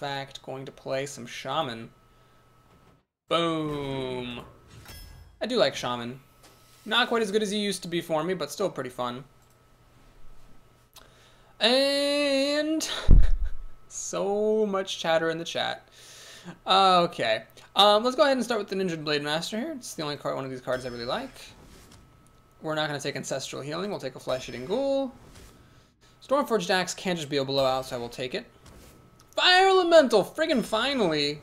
fact, going to play some Shaman. Boom. I do like Shaman. Not quite as good as he used to be for me, but still pretty fun. And so much chatter in the chat. Okay. Let's go ahead and start with the Ninja Blade Master here. It's the only card, one of these cards I really like. We're not going to take Ancestral Healing. We'll take a Flesh-Eating Ghoul. Stormforged Axe can't just be a blowout, so I will take it. Fire Elemental! Friggin' finally!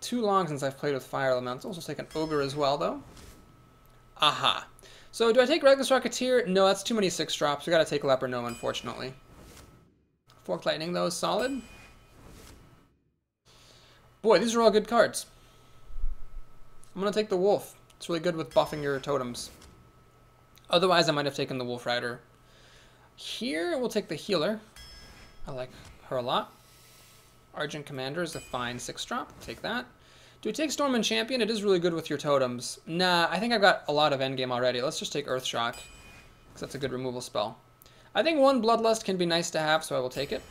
Too long since I've played with Fire Elementals. We'll take an Ogre as well, though. Aha. So, do I take Reckless Rocketeer? No, that's too many 6-drops. We gotta take Leper Gnome, unfortunately. Forked Lightning, though, is solid. Boy, these are all good cards. I'm gonna take the Wolf. It's really good with buffing your totems. Otherwise, I might have taken the Wolf Rider. Here, we'll take the Healer. I like her a lot. Argent Commander is a fine 6-drop. Take that. Do we take Stormwind Champion? It is really good with your totems. Nah, I think I've got a lot of endgame already. Let's just take Earthshock, because that's a good removal spell. I think one Bloodlust can be nice to have, so I will take it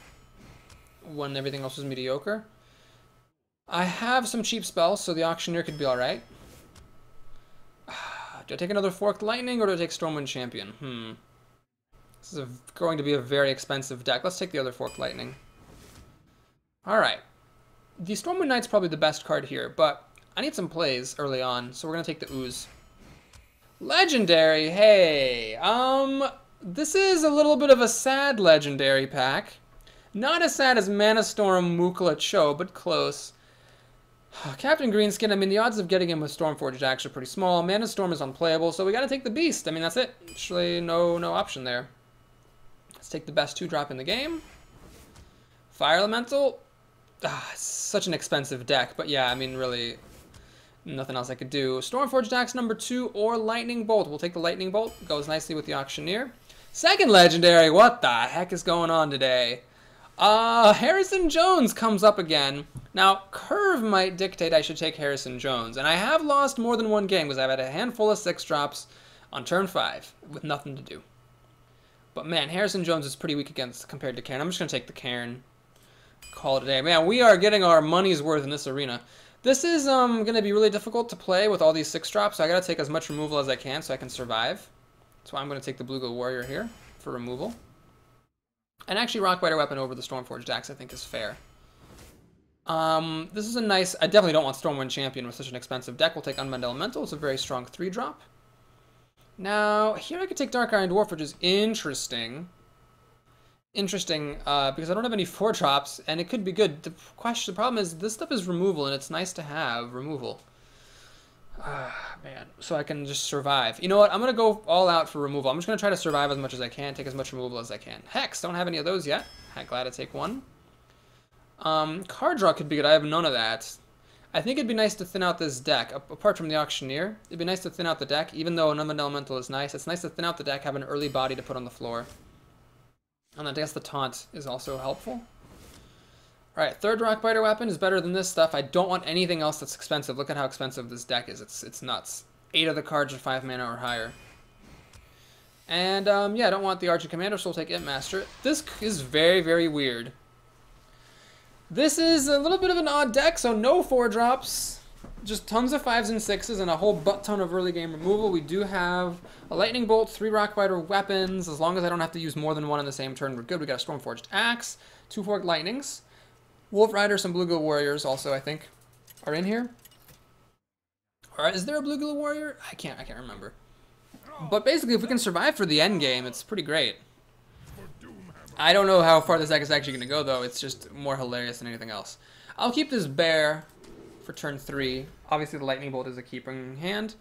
when everything else is mediocre. I have some cheap spells, so the Auctioneer could be alright. Do I take another Forked Lightning, or do I take Stormwind Champion? This is going to be a very expensive deck. Let's take the other Forked Lightning. Alright. The Stormwind Knight's probably the best card here, but I need some plays early on, so we're going to take the Ooze. Legendary, hey! This is a little bit of a sad Legendary pack. Not as sad as Mana Storm Mukla Cho, but close. Captain Greenskin, I mean, the odds of getting him with Stormforged Axe are pretty small. Mana Storm is unplayable, so we got to take the Beast. I mean, that's it. Actually, no option there. Let's take the best 2-drop in the game. Fire Elemental. Such an expensive deck, but yeah, I mean, really, nothing else I could do. Stormforged Axe number 2 or Lightning Bolt. We'll take the Lightning Bolt. Goes nicely with the Auctioneer. Second Legendary. What the heck is going on today? Harrison Jones comes up again. Now, Curve might dictate I should take Harrison Jones, and I have lost more than one game because I've had a handful of 6-drops on turn 5 with nothing to do. But man, Harrison Jones is pretty weak compared to Cairn. I'm just going to take the Cairn. Call it a day. Man, we are getting our money's worth in this arena. This is going to be really difficult to play with all these 6-drops, so I got to take as much removal as I can so I can survive. That's why I'm going to take the Blue-Glow Warrior here for removal. And actually, Rockbiter Weapon over the Stormforged Axe I think is fair. This is a nice... I definitely don't want Stormwind Champion with such an expensive deck. We'll take Unbound Elemental. It's a very strong 3-drop. Now, here I could take Dark Iron Dwarf, which is interesting. Because I don't have any 4-drops, and it could be good. The problem is, this stuff is removal, and it's nice to have removal. Man. So I can just survive. You know what? I'm going to go all out for removal. I'm just going to try to survive as much as I can, take as much removal as I can. Hex, don't have any of those yet. Glad to take one. Card draw could be good. I have none of that. I think it'd be nice to thin out this deck. Apart from the Auctioneer, it'd be nice to thin out the deck, even though an Unbound Elemental is nice. It's nice to thin out the deck, have an early body to put on the floor. And I guess the Taunt is also helpful. Alright, third Rockbiter Weapon is better than this stuff. I don't want anything else that's expensive. Look at how expensive this deck is. It's nuts. 8 of the cards are 5 mana or higher. And, yeah, I don't want the Argent Commander, so we'll take Imp Master. This is very, very weird. This is a little bit of an odd deck, so no 4-drops. Just tons of 5s and 6s and a whole butt ton of early game removal. We do have a Lightning Bolt, 3 Rockbiter Weapons. As long as I don't have to use more than one in the same turn, we're good. We got a Stormforged Axe, 2 Forked Lightnings. Wolf Rider, some Blue-Glow Warriors also, I think, are in here. Alright, is there a Blue-Glow Warrior? I can't remember. But basically, if we can survive for the end game, it's pretty great. I don't know how far this deck is actually going to go, though. It's just more hilarious than anything else. I'll keep this Bear for turn 3. Obviously, the Lightning Bolt is a keeper in hand.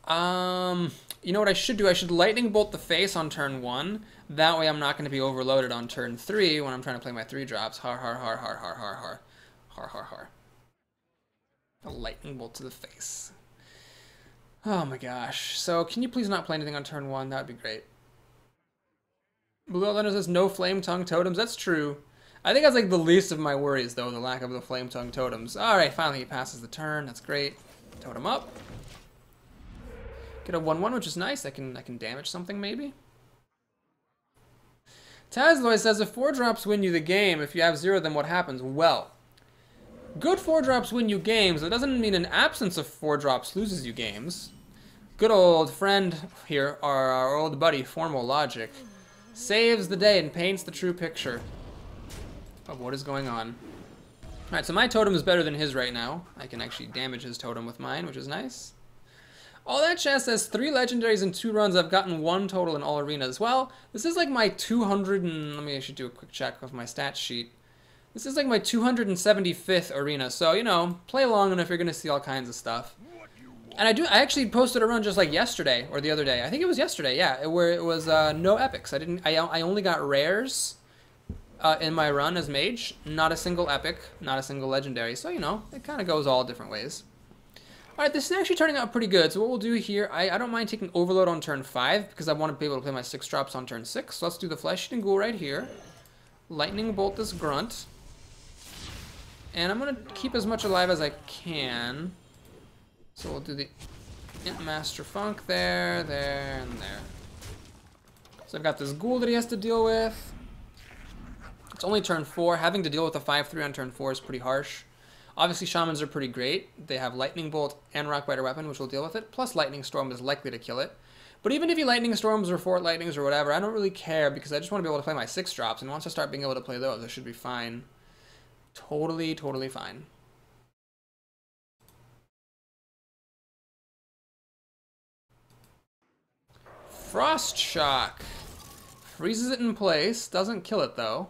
You know what I should do? I should Lightning Bolt the face on turn 1. That way I'm not going to be overloaded on turn 3 when I'm trying to play my 3-drops. Har, har, har, har, har, har, har. Har, har, har. A Lightning Bolt to the face. Oh my gosh. So, can you please not play anything on turn 1? That would be great. Blue Outlander says no Flame Tongue Totems. That's true. I think that's like the least of my worries, though, the lack of the Flame Tongue Totems. Alright, finally he passes the turn. That's great. Totem up. Get a 1-1, which is nice. I can damage something, maybe. Tazloy says, if 4-drops win you the game, if you have 0, then what happens? Well, good 4-drops win you games. That doesn't mean an absence of 4-drops loses you games. Good old friend here, our old buddy, Formal Logic, saves the day and paints the true picture of what is going on. Alright, so my totem is better than his right now. I can actually damage his totem with mine, which is nice. All that chat says 3 legendaries in 2 runs. I've gotten 1 total in all arenas. Well, this is like my 200 and... Let me actually do a quick check of my stat sheet. This is like my 275th arena. So, you know, play long enough, you're going to see all kinds of stuff. And I actually posted a run just like yesterday or the other day. I think it was yesterday, yeah, where it was no epics. I only got rares in my run as mage. Not a single epic, not a single legendary. So, you know, it kind of goes all different ways. Alright, this is actually turning out pretty good. So what we'll do here, I don't mind taking Overload on turn 5 because I want to be able to play my 6-drops on turn 6. So let's do the Flesh-Eating Ghoul right here. Lightning Bolt this Grunt. And I'm going to keep as much alive as I can. So we'll do the Imp Master Funk there, and there. So I've got this Ghoul that he has to deal with. It's only turn 4. Having to deal with a 5-3 on turn 4 is pretty harsh. Obviously, Shamans are pretty great. They have Lightning Bolt and Rockbiter Weapon, which will deal with it. Plus, Lightning Storm is likely to kill it. But even if you Lightning Storms or Fort Lightnings or whatever, I don't really care because I just want to be able to play my 6-drops. And once I start being able to play those, I should be fine. Totally, totally fine. Frost Shock. Freezes it in place. Doesn't kill it, though.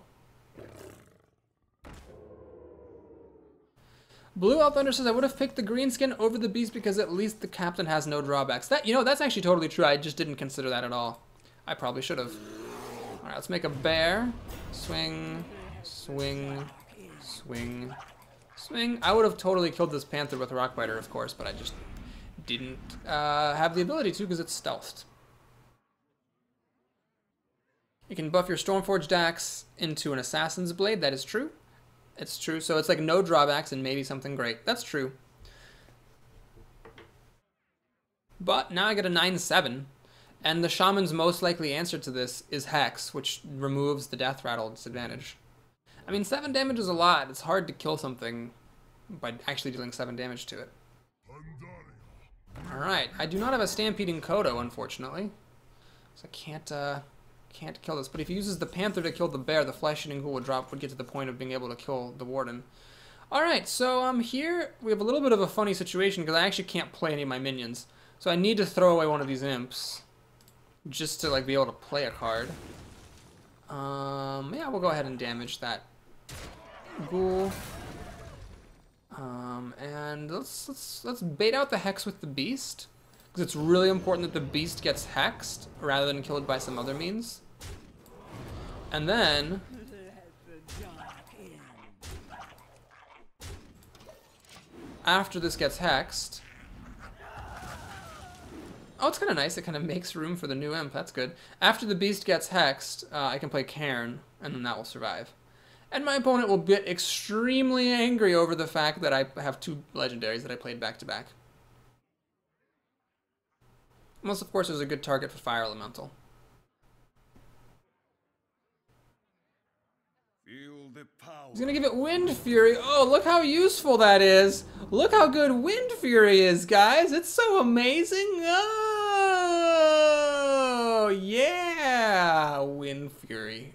Blue Elf Thunder says, I would have picked the green skin over the beast because at least the captain has no drawbacks. That, you know, that's actually totally true. I just didn't consider that at all. I probably should have. All right, let's make a bear. Swing, swing, swing, swing. I would have totally killed this panther with Rockbiter, of course, but I just didn't have the ability to because it's stealthed. You can buff your Stormforged Axe into an Assassin's Blade. That is true. It's true. So it's like no drawbacks and maybe something great. That's true. But now I get a 9-7. And the Shaman's most likely answer to this is Hex, which removes the Death Rattle disadvantage. I mean, 7 damage is a lot. It's hard to kill something by actually dealing 7 damage to it. Alright, I do not have a Stampeding Kodo, unfortunately. So I can't kill this, but if he uses the panther to kill the bear, the Flesh-Eating Ghoul would get to the point of being able to kill the warden. Alright, so here we have a little bit of a funny situation because I actually can't play any of my minions. So I need to throw away one of these imps just to like be able to play a card. Yeah, we'll go ahead and damage that ghoul. And let's bait out the Hex with the beast. Because it's really important that the beast gets hexed rather than killed by some other means. And then after this gets hexed, oh, it's kind of nice. It kind of makes room for the new imp. That's good. After the beast gets hexed, I can play Cairn, and then that will survive. And my opponent will get extremely angry over the fact that I have 2 legendaries that I played back to back. Unless, of course, there's a good target for Fire Elemental. He's gonna give it Wind Fury. Oh, look how useful that is. Look how good Wind Fury is, guys. It's so amazing. Oh, yeah. Wind Fury.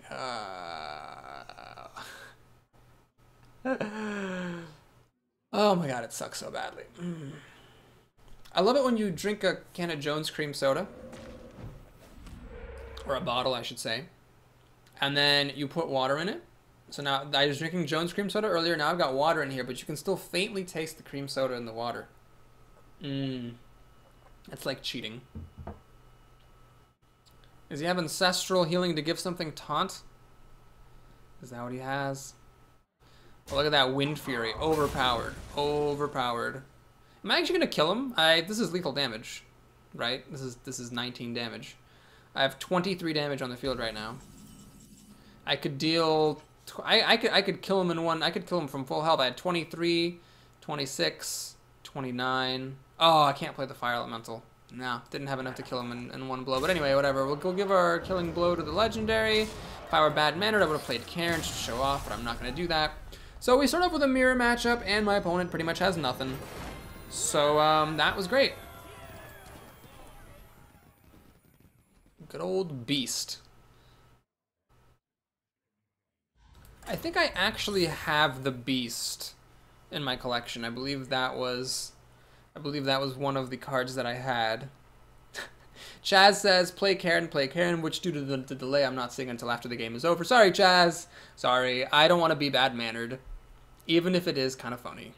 Oh my god, it sucks so badly. I love it when you drink a can of Jones Cream Soda. Or a bottle, I should say. And then you put water in it. So now, I was drinking Jones Cream Soda earlier, now I've got water in here, but you can still faintly taste the cream soda in the water. It's like cheating. Does he have Ancestral Healing to give something taunt? Is that what he has? Oh, look at that Wind Fury. Overpowered. Overpowered. Am I actually gonna kill him? This is lethal damage, right? This is 19 damage. I have 23 damage on the field right now. I could deal. I could kill him in one. I could kill him from full health. I had 23, 26, 29. Oh, I can't play the Fire Elemental. No, didn't have enough to kill him in one blow. But anyway, whatever. We'll go give our killing blow to the legendary. If I were bad-mannered, I would have played Karen to show off, but I'm not going to do that. So we start off with a mirror matchup, and my opponent pretty much has nothing. So that was great. Good old Beast. I think I actually have the Beast in my collection. I believe that was one of the cards that I had. Chaz says, play Karen, which due to the delay, I'm not seeing until after the game is over. Sorry, Chaz. Sorry. I don't want to be bad-mannered, even if it is kind of funny.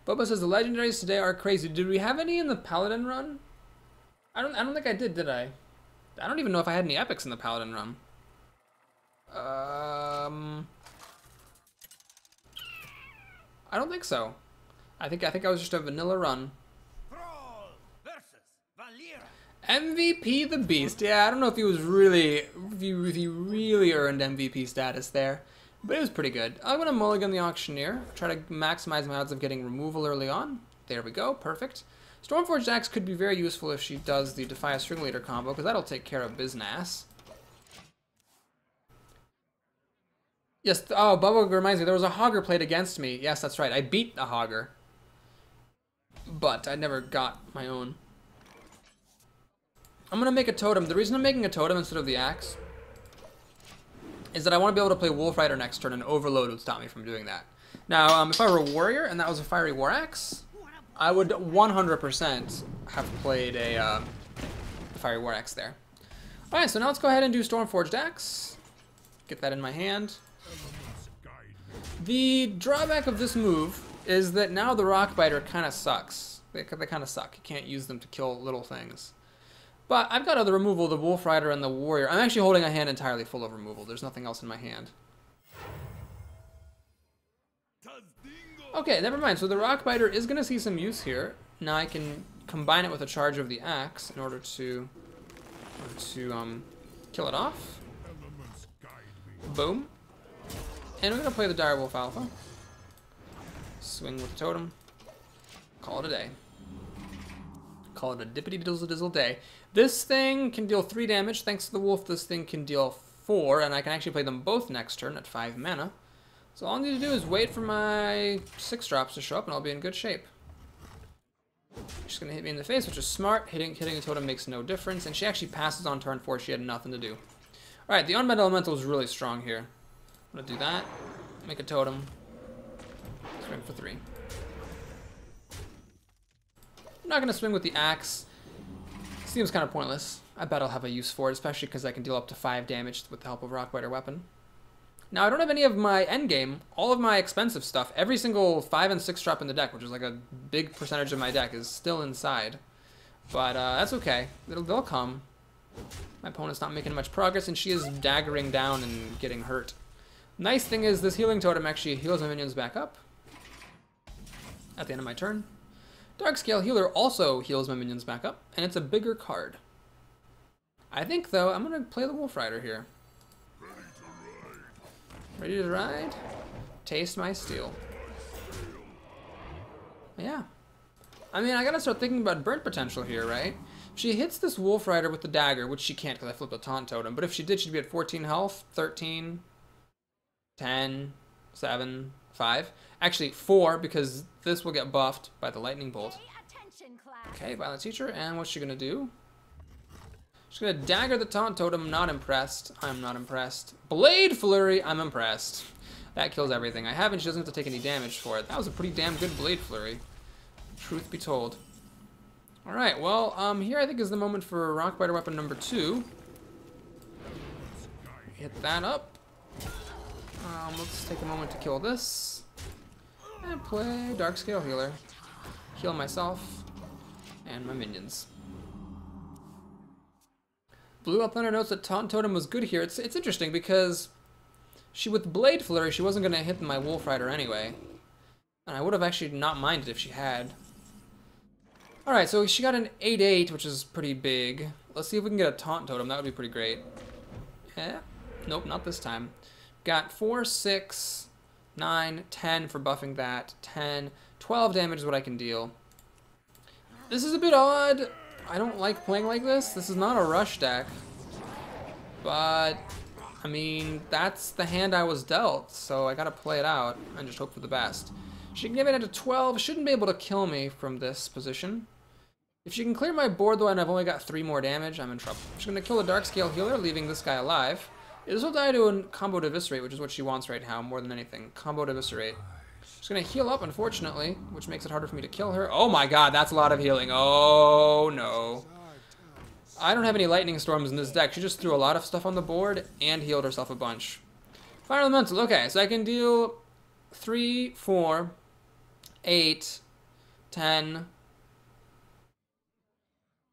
Bubba says, the legendaries today are crazy. Did we have any in the Paladin run? I don't think I did I? I don't even know if I had any epics in the Paladin run. I don't think so. I think I was just a vanilla run. MVP the Beast. Yeah, I don't know if he was really, if he really earned MVP status there, but it was pretty good. I'm gonna mulligan the Auctioneer, try to maximize my odds of getting removal early on. There we go, perfect. Stormforged Axe could be very useful if she does the Defy a String Leader combo, because that'll take care of business. Yes, oh, Bubba reminds me, there was a Hogger played against me. Yes, that's right, I beat a Hogger, but I never got my own. I'm going to make a totem. The reason I'm making a totem instead of the axe is that I want to be able to play Wolf Rider next turn, and Overload would stop me from doing that. Now, if I were a warrior and that was a Fiery War Axe, I would 100% have played a Fiery War Axe there. Alright, so now let's go ahead and do Stormforged Axe. Get that in my hand. The drawback of this move is that now the Rockbiter kind of sucks. They kind of suck. You can't use them to kill little things. But I've got other removal, the Wolf Rider and the Warrior. I'm actually holding a hand entirely full of removal. There's nothing else in my hand. Okay, never mind. So the Rockbiter is going to see some use here. Now I can combine it with a charge of the axe in order to kill it off. Boom. And we're going to play the Direwolf Alpha. Swing with the totem. Call it a day. Call it a dippity-dizzle-dizzle day. This thing can deal 3 damage. Thanks to the wolf, this thing can deal 4, and I can actually play them both next turn at 5 mana. So all I need to do is wait for my 6 drops to show up, and I'll be in good shape. She's going to hit me in the face, which is smart. Hitting the totem makes no difference, and she actually passes on turn 4. She had nothing to do. Alright, the Unmet Elemental is really strong here. I'm going to do that. Make a totem. Swing for 3. I'm not going to swing with the axe. Seems kind of pointless. I bet I'll have a use for it, especially because I can deal up to 5 damage with the help of Rockbiter weapon. Now, I don't have any of my endgame. All of my expensive stuff, every single 5 and 6 drop in the deck, which is like a big percentage of my deck, is still inside. But that's okay. They'll come. My opponent's not making much progress, and she is daggering down and getting hurt. Nice thing is this healing totem actually heals my minions back up at the end of my turn. Darkscale Healer also heals my minions back up, and it's a bigger card. I think, though, I'm going to play the Wolf Rider here. Ready to ride? Taste my steel. Yeah. I mean, I got to start thinking about burnt potential here, right? If she hits this Wolf Rider with the dagger, which she can't because I flipped a taunt totem, but if she did, she'd be at 14 health, 13, 10, 7, 5. Actually, 4, because this will get buffed by the lightning bolt. Okay, Violent Teacher, and what's she gonna do? She's gonna dagger the taunt totem. Not impressed. I'm not impressed. Blade Flurry. I'm impressed. That kills everything I have, and she doesn't have to take any damage for it. That was a pretty damn good Blade Flurry. Truth be told. All right. Well, here I think is the moment for Rockbiter weapon number 2. Hit that up. Let's take a moment to kill this. And play Darkscale Healer. Heal myself and my minions. Blue Thunder notes that Taunt Totem was good here. It's interesting because with Blade Flurry, she wasn't going to hit my Wolf Rider anyway. And I would have actually not minded if she had. Alright, so she got an 8-8, which is pretty big. Let's see if we can get a Taunt Totem. That would be pretty great. Yeah. Nope, not this time. Got 4, 6, 9, 10 for buffing that. 10, 12 damage is what I can deal. This is a bit odd. I don't like playing like this. This is not a rush deck. But, I mean, that's the hand I was dealt, so I gotta play it out and just hope for the best. She can give it into 12. Shouldn't be able to kill me from this position. If she can clear my board, though, and I've only got 3 more damage, I'm in trouble. She's gonna kill the Darkscale Healer, leaving this guy alive. This will die to a combo to Eviscerate, which is what she wants right now, more than anything. Combo to Eviscerate. She's gonna heal up, unfortunately, which makes it harder for me to kill her. Oh my god, that's a lot of healing. Oh no. I don't have any Lightning Storms in this deck. She just threw a lot of stuff on the board and healed herself a bunch. Fire Elemental. Okay, so I can deal 3, 4, 8, 10,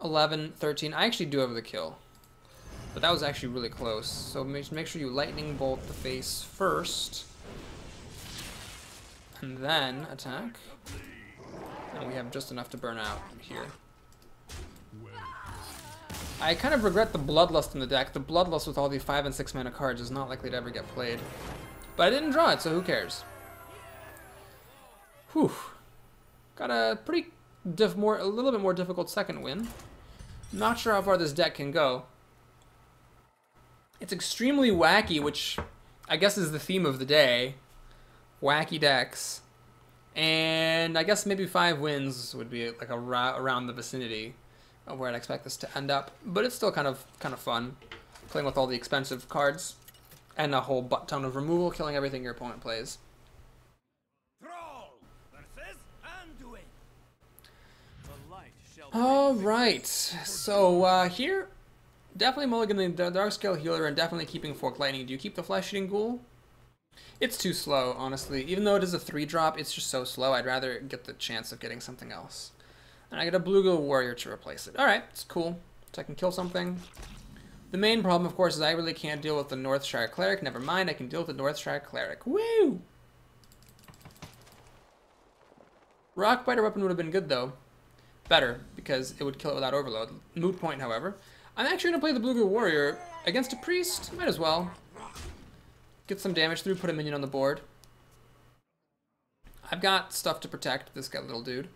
11, 13. I actually do have the kill. But that was actually really close. So make sure you Lightning Bolt the face first. And then attack. And we have just enough to burn out here. I kind of regret the Bloodlust in the deck. The Bloodlust with all the 5 and 6 mana cards is not likely to ever get played. But I didn't draw it, so who cares? Whew. Got a pretty a little bit more difficult second win. Not sure how far this deck can go. It's extremely wacky, which I guess is the theme of the day. Wacky decks. And I guess maybe 5 wins would be like around the vicinity of where I'd expect this to end up. But it's still kind of fun. Playing with all the expensive cards. And a whole butt ton of removal, killing everything your opponent plays. Alright, so here, definitely mulliganing the Darkscale Healer and definitely keeping Forked Lightning. Do you keep the Flesh-Eating Ghoul? It's too slow, honestly. Even though it is a 3-drop, it's just so slow. I'd rather get the chance of getting something else. And I get a Bluegill Warrior to replace it. Alright, it's cool. So I can kill something. The main problem, of course, is I really can't deal with the Northshire Cleric. Never mind, I can deal with the Northshire Cleric. Woo! Rockbiter Weapon would have been good, though. Better, because it would kill it without Overload. Moot point, however. I'm actually going to play the Bluegill Warrior against a Priest. Might as well. Get some damage through, put a minion on the board. I've got stuff to protect this guy, little dude.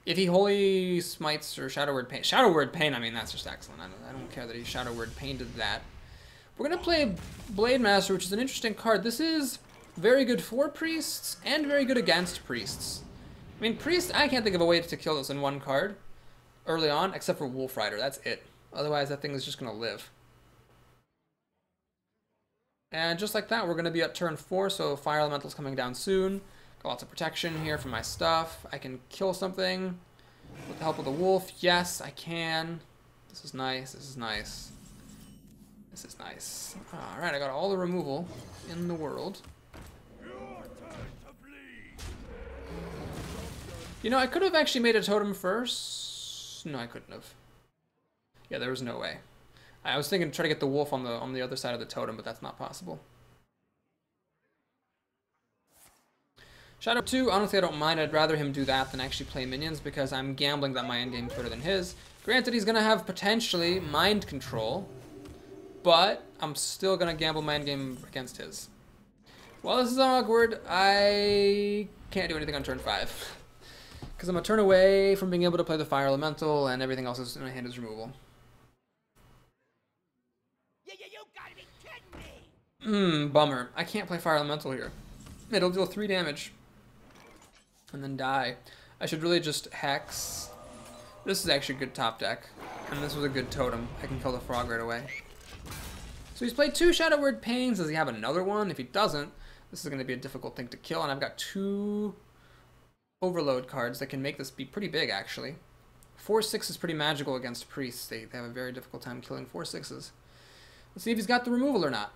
If he Holy Smites or Shadow Word Pain... Shadow Word Pain, I mean, that's just excellent. I don't care that he Shadow Word Pained that. We're going to play Blade Master, which is an interesting card. This is very good for Priests and very good against Priests. I mean, Priest, I can't think of a way to kill this in one card early on, except for Wolf Rider. That's it. Otherwise, that thing is just going to live. And just like that, we're going to be at turn 4, so Fire Elemental's coming down soon. Got lots of protection here for my stuff. I can kill something with the help of the wolf. Yes, I can. This is nice. This is nice. This is nice. Alright, I got all the removal in the world. You know, I could have actually made a totem first. No, I couldn't have. Yeah, there was no way. I was thinking to try to get the wolf on the other side of the totem, but that's not possible. Shadow 2, honestly I don't mind. I'd rather him do that than actually play minions because I'm gambling that my endgame's better than his. Granted, he's going to have potentially mind control, but I'm still going to gamble my endgame against his. Well, this is awkward. I can't do anything on turn 5. Because I'm a turn away from being able to play the Fire Elemental, and everything else is in my hand is removal. You gotta be kidding me! Bummer. I can't play Fire Elemental here. It'll deal 3 damage. And then die. I should really just Hex. This is actually a good top deck. And this was a good totem. I can kill the frog right away. So he's played 2 Shadow Word Pains. Does he have another one? If he doesn't, this is going to be a difficult thing to kill. And I've got 2... Overload cards that can make this be pretty big, actually. 4/6 is pretty magical against Priests. They have a very difficult time killing 4/6s. Let's see if he's got the removal or not.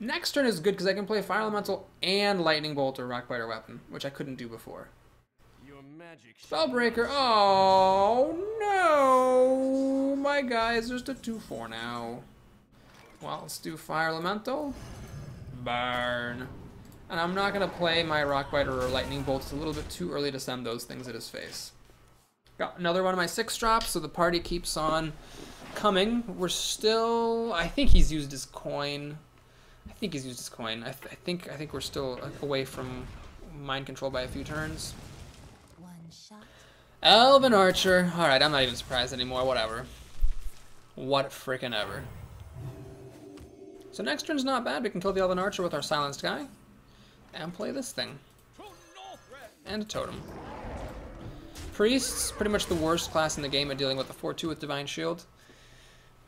Next turn is good because I can play Fire Elemental and Lightning Bolt or Rockbiter Weapon, which I couldn't do before. Your magic Spellbreaker. Oh, no. My guy is just a 2/4 now. Well, let's do Fire Elemental. Burn. And I'm not going to play my Rockbiter or Lightning Bolt. It's a little bit too early to send those things at his face. Got another one of my 6-drops, so the party keeps on coming. We're still... I think he's used his coin. I think he's used his coin. I think we're still away from mind control by a few turns. Elven Archer. Alright, I'm not even surprised anymore. Whatever. What frickin' ever. So next turn's not bad. We can kill the Elven Archer with our Silenced Guy. And play this thing. And a Totem. Priest's pretty much the worst class in the game at dealing with the 4-2 with Divine Shield.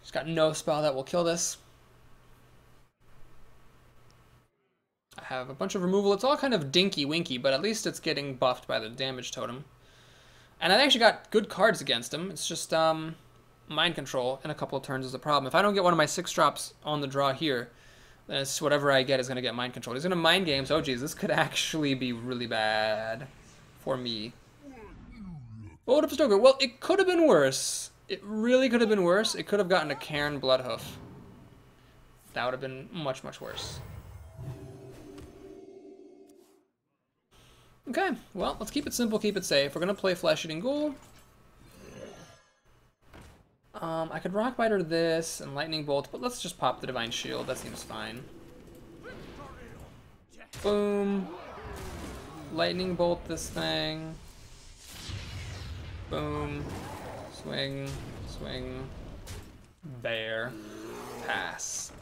He's got no spell that will kill this. I have a bunch of removal. It's all kind of dinky-winky, but at least it's getting buffed by the damage totem. And I actually got good cards against him. It's just Mind Control in a couple of turns is a problem. If I don't get one of my 6 drops on the draw here, then it's whatever I get is going to get Mind Control. He's going to Mind Games. Oh, geez, this could actually be really bad for me. Bolt of Stoker. Well, it could have been worse. It really could have been worse. It could have gotten a Cairn Bloodhoof. That would have been much, much worse. Okay, well, let's keep it simple, keep it safe. We're going to play Flesh-Eating Ghoul. I could Rock Biter this and Lightning Bolt, but let's just pop the Divine Shield. That seems fine. Boom. Lightning Bolt this thing. Boom. Swing. Swing. There. Pass.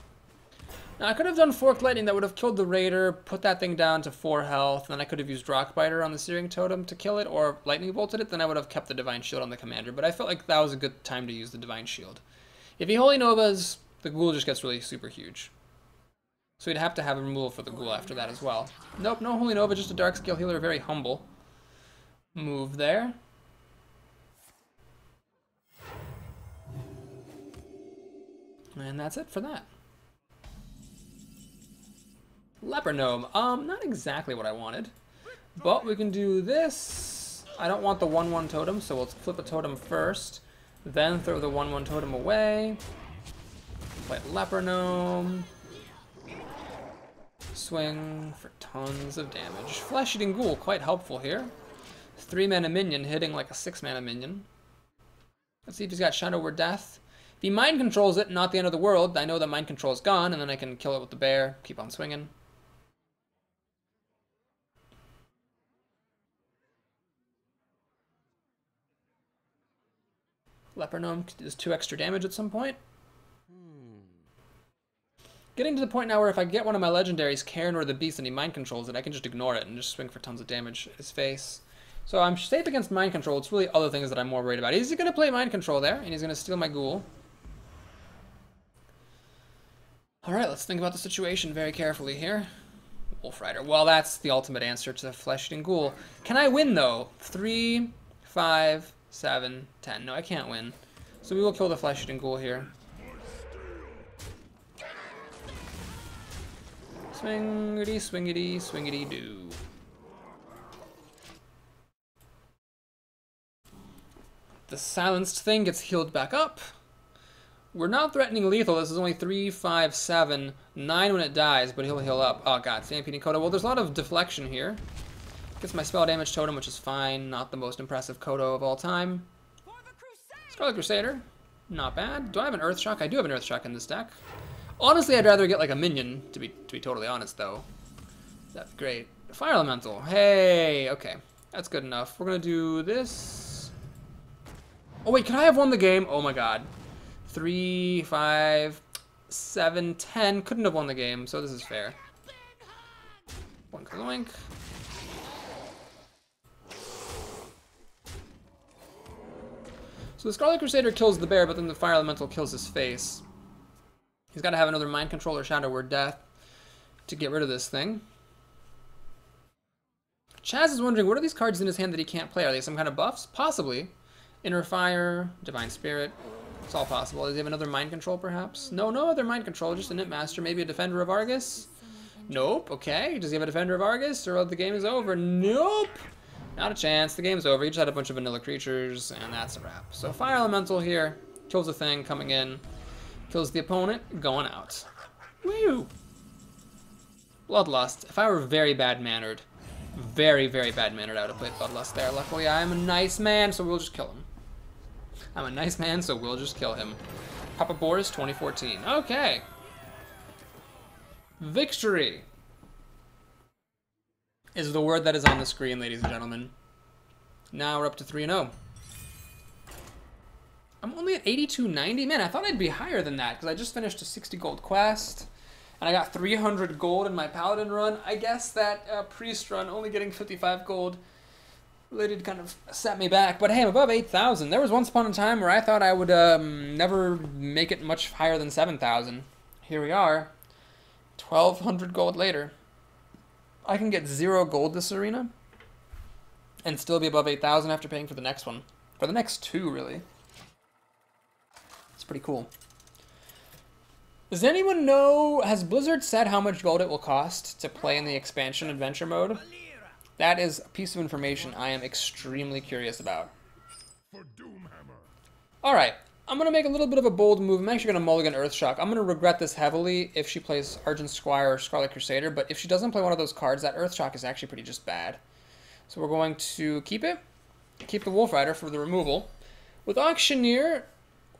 Now, I could have done Forked Lightning that would have killed the Raider, put that thing down to 4 health, and then I could have used Rockbiter on the Searing Totem to kill it, or Lightning Bolted it, then I would have kept the Divine Shield on the Commander, but I felt like that was a good time to use the Divine Shield. If he Holy Novas, the Ghoul just gets really super huge. So he'd have to have a removal for the Ghoul after that as well. Nope, no Holy Nova, just a Darkscale Healer, very humble move there. And that's it for that. Leper Gnome. Not exactly what I wanted. But we can do this. I don't want the 1-1 totem, so we'll flip a totem first. Then throw the 1-1 totem away. Play Leper Gnome. Swing for tons of damage. Flesh-Eating Ghoul, quite helpful here. 3-mana minion hitting like a 6-mana minion. Let's see if he's got Shadow Word Death. If he Mind Controls it, not the end of the world. I know that Mind Control is gone, and then I can kill it with the bear. Keep on swinging. Leper Gnome does 2 extra damage at some point. Getting to the point now where if I get one of my legendaries, Cairn or the Beast, and he Mind Controls it, I can just ignore it and just swing for tons of damage at his face. So I'm safe against Mind Control. It's really other things that I'm more worried about. Is he going to play Mind Control there? And he's going to steal my Ghoul. Alright, let's think about the situation very carefully here. Wolf Rider. Well, that's the ultimate answer to the Flesh-Eating Ghoul. Can I win, though? 3, 5, 7, 10. No, I can't win. So we will kill the Flesh-Eating Ghoul here. Swingity, swingity, swingity, do. The silenced thing gets healed back up. We're not threatening lethal. This is only 3, 5, 7, 9 when it dies, but he'll heal up. Oh god, Stampeding Kodo. Well, there's a lot of deflection here. Gets my spell damage totem, which is fine. Not the most impressive Kodo of all time. Scarlet Crusader. Not bad. Do I have an Earthshock? I do have an Earthshock in this deck. Honestly, I'd rather get like a minion, to be totally honest, though. That's great. Fire Elemental. Hey, okay. That's good enough. We're going to do this. Oh, wait, can I have won the game? Oh, my God. 3, 5, 7, 10. Couldn't have won the game, so this is fair. One Kazoink. So the Scarlet Crusader kills the bear, but then the Fire Elemental kills his face. He's got to have another Mind Control or Shadow Word Death to get rid of this thing. Chaz is wondering, what are these cards in his hand that he can't play? Are they some kind of buffs? Possibly. Inner Fire, Divine Spirit. It's all possible. Does he have another Mind Control, perhaps? No, no other Mind Control, just a Knit Master. Maybe a Defender of Argus? Nope. Okay. Does he have a Defender of Argus, or the game is over? Nope. Not a chance. The game's over. He just had a bunch of vanilla creatures, and that's a wrap. So Fire Elemental here. Kills the thing coming in. Kills the opponent, going out. Woo! Bloodlust. If I were very bad-mannered, very, very bad-mannered, I would have played Bloodlust there. Luckily, I'm a nice man, so we'll just kill him. I'm a nice man, so we'll just kill him. Papa Boris 2014. Okay. Victory is the word that is on the screen, ladies and gentlemen. Now we're up to 3-0. I'm only at 82.90. Man, I thought I'd be higher than that because I just finished a 60 gold quest. And I got 300 gold in my paladin run. I guess that priest run, only getting 55 gold, really did kind of set me back. But hey, I'm above 8,000. There was once upon a time where I thought I would never make it much higher than 7,000. Here we are, 1,200 gold later. I can get 0 gold this arena and still be above 8,000 after paying for the next one. For the next 2, really. It's pretty cool. Does anyone know, has Blizzard said how much gold it will cost to play in the expansion adventure mode? That is a piece of information I am extremely curious about. Alright, I'm going to make a little bit of a bold move. I'm actually going to mulligan Earthshock. I'm going to regret this heavily if she plays Argent Squire or Scarlet Crusader, but if she doesn't play one of those cards, that Earthshock is actually pretty just bad. So we're going to keep it. Keep the Wolf Rider for the removal. With Auctioneer,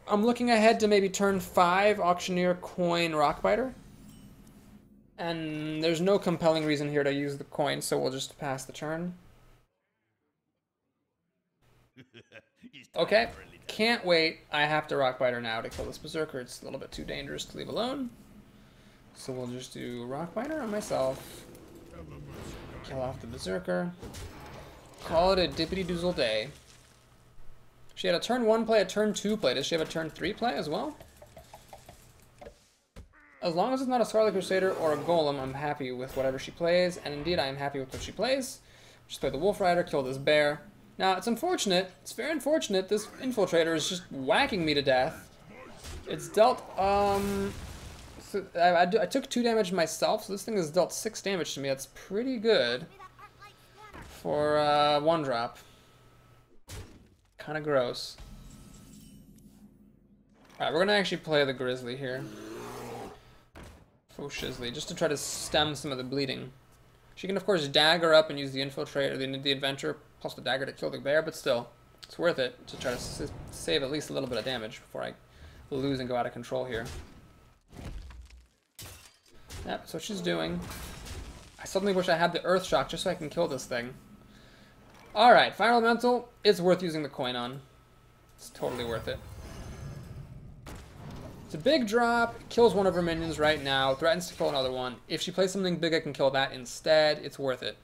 I'm looking ahead to maybe turn 5, Auctioneer, Coin, Rockbiter. And there's no compelling reason here to use the coin, so we'll just pass the turn. Okay, can't wait. I have to Rockbiter now to kill this Berserker. It's a little bit too dangerous to leave alone. So we'll just do Rockbiter on myself. Kill off the Berserker. Call it a dippity-doozle day. She had a turn 1 play, a turn 2 play. Does she have a turn 3 play as well? As long as it's not a Scarlet Crusader or a Golem, I'm happy with whatever she plays. And indeed, I am happy with what she plays. Just play the Wolf Rider, kill this bear. Now, it's unfortunate. It's very unfortunate. This Infiltrator is just whacking me to death. It's dealt, so I took 2 damage myself, so this thing has dealt 6 damage to me. That's pretty good for 1-drop. Kind of gross. Alright, we're going to actually play the Grizzly here. Oh, Shizzly, just to try to stem some of the bleeding. She can, of course, dagger up and use the Infiltrator, the Adventure, plus the dagger to kill the bear, but still, it's worth it to try to save at least a little bit of damage before I lose and go out of control here. Yep, that's what she's doing. I suddenly wish I had the Earthshock just so I can kill this thing. Alright, Fire Elemental, it's worth using the coin on. It's totally worth it. It's a big drop, kills one of her minions right now, threatens to kill another one. If she plays something big, I can kill that instead. It's worth it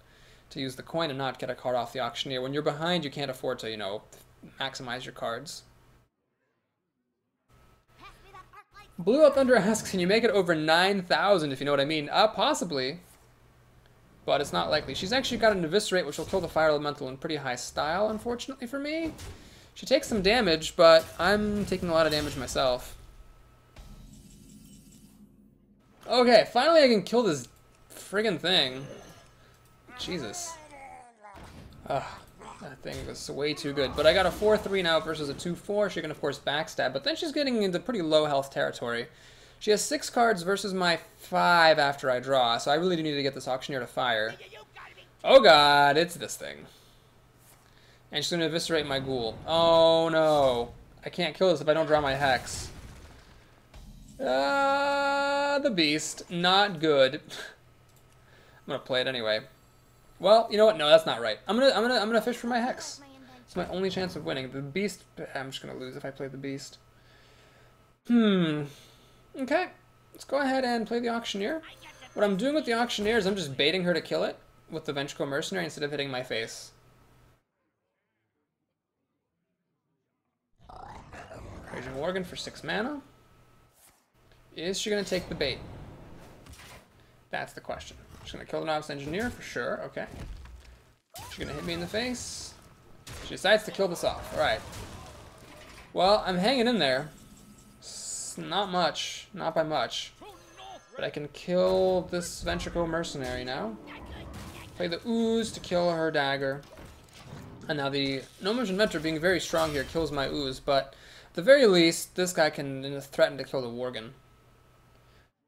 to use the coin and not get a card off the Auctioneer. When you're behind, you can't afford to, you know, maximize your cards. Blue Up Thunder asks, can you make it over 9,000, if you know what I mean? Possibly, but it's not likely. She's actually got an Eviscerate, which will kill the Fire Elemental in pretty high style, unfortunately for me. She takes some damage, but I'm taking a lot of damage myself. Okay, finally I can kill this friggin' thing. Jesus. Ugh, that thing was way too good. But I got a 4-3 now versus a 2-4. She can, of course, backstab. But then she's getting into pretty low health territory. She has 6 cards versus my 5 after I draw. So I really do need to get this Auctioneer to fire. Oh god, it's this thing. And she's going to eviscerate my ghoul. Oh no. I can't kill this if I don't draw my Hex. The Beast. Not good. I'm gonna play it anyway. Well, you know what? No, that's not right. I'm gonna fish for my Hex. It's my only chance of winning. The Beast. I'm just gonna lose if I play the Beast. Okay. Let's go ahead and play the Auctioneer. What I'm doing with the Auctioneer is I'm just baiting her to kill it with the Ventricle Mercenary instead of hitting my face. Raging Worgen for 6 mana. Is she going to take the bait? That's the question. She's going to kill the Novice Engineer for sure. Okay. She's going to hit me in the face. She decides to kill this off. Alright. Well, I'm hanging in there. Not much. Not by much. But I can kill this Ventricle Mercenary now. Play the Ooze to kill her dagger. And now the Gnomish Inventor, being very strong here, kills my Ooze. But at the very least, this guy can threaten to kill the Worgen.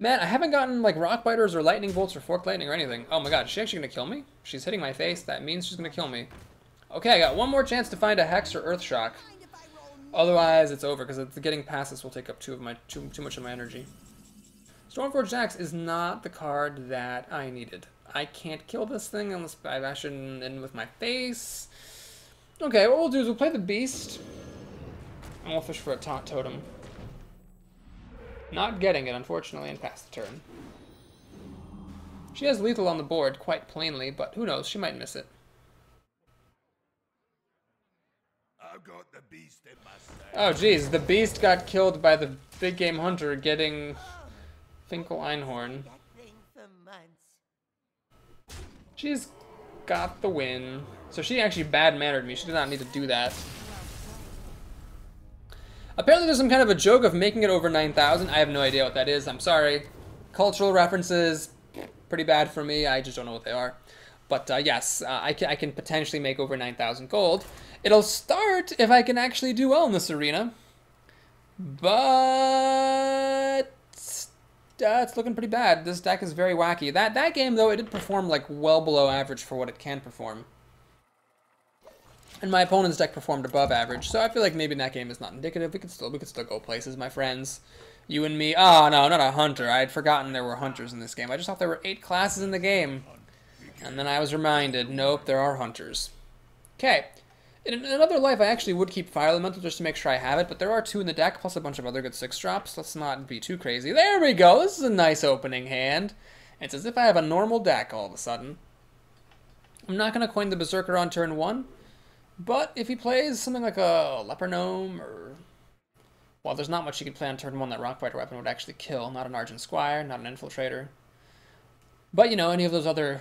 Man, I haven't gotten, like, Rock Biters or Lightning Bolts or Forked Lightning or anything. Oh my god, is she actually going to kill me? She's hitting my face. That means she's going to kill me. Okay, I got one more chance to find a Hex or Earthshock. Otherwise, it's over, because getting past this will take up too much of my energy. Stormforged Axe is not the card that I needed. I can't kill this thing unless I bash it in with my face. Okay, what we'll do is we'll play the Beast, and we'll fish for a taunt totem. Not getting it, unfortunately, and pass the turn. She has lethal on the board, quite plainly, but who knows, she might miss it. I've got the beast in my sight. Oh geez, the Beast got killed by the big game hunter getting Finkel Einhorn. That thing for months. She's got the win. So she actually bad-mannered me. She did not need to do that. Apparently there's some kind of a joke of making it over 9,000. I have no idea what that is. I'm sorry. Cultural references, pretty bad for me. I just don't know what they are. But yes, I can potentially make over 9,000 gold. It'll start if I can actually do well in this arena. But it's looking pretty bad. This deck is very wacky. That game, though, it did perform like well below average for what it can perform. And my opponent's deck performed above average, so I feel like maybe that game is not indicative. We could still go places, my friends. You and me. Oh, no, not a hunter. I had forgotten there were hunters in this game. I just thought there were 8 classes in the game. And then I was reminded, nope, there are hunters. Okay. In another life, I actually would keep Fire Elemental just to make sure I have it, but there are 2 in the deck, plus a bunch of other good 6-drops. Let's not be too crazy. There we go. This is a nice opening hand. It's as if I have a normal deck all of a sudden. I'm not going to coin the Berserker on turn 1. But if he plays something like a Leper Gnome, or... well, there's not much he could play on turn 1 that Rockbiter weapon would actually kill. Not an Argent Squire, not an Infiltrator. But, you know, any of those other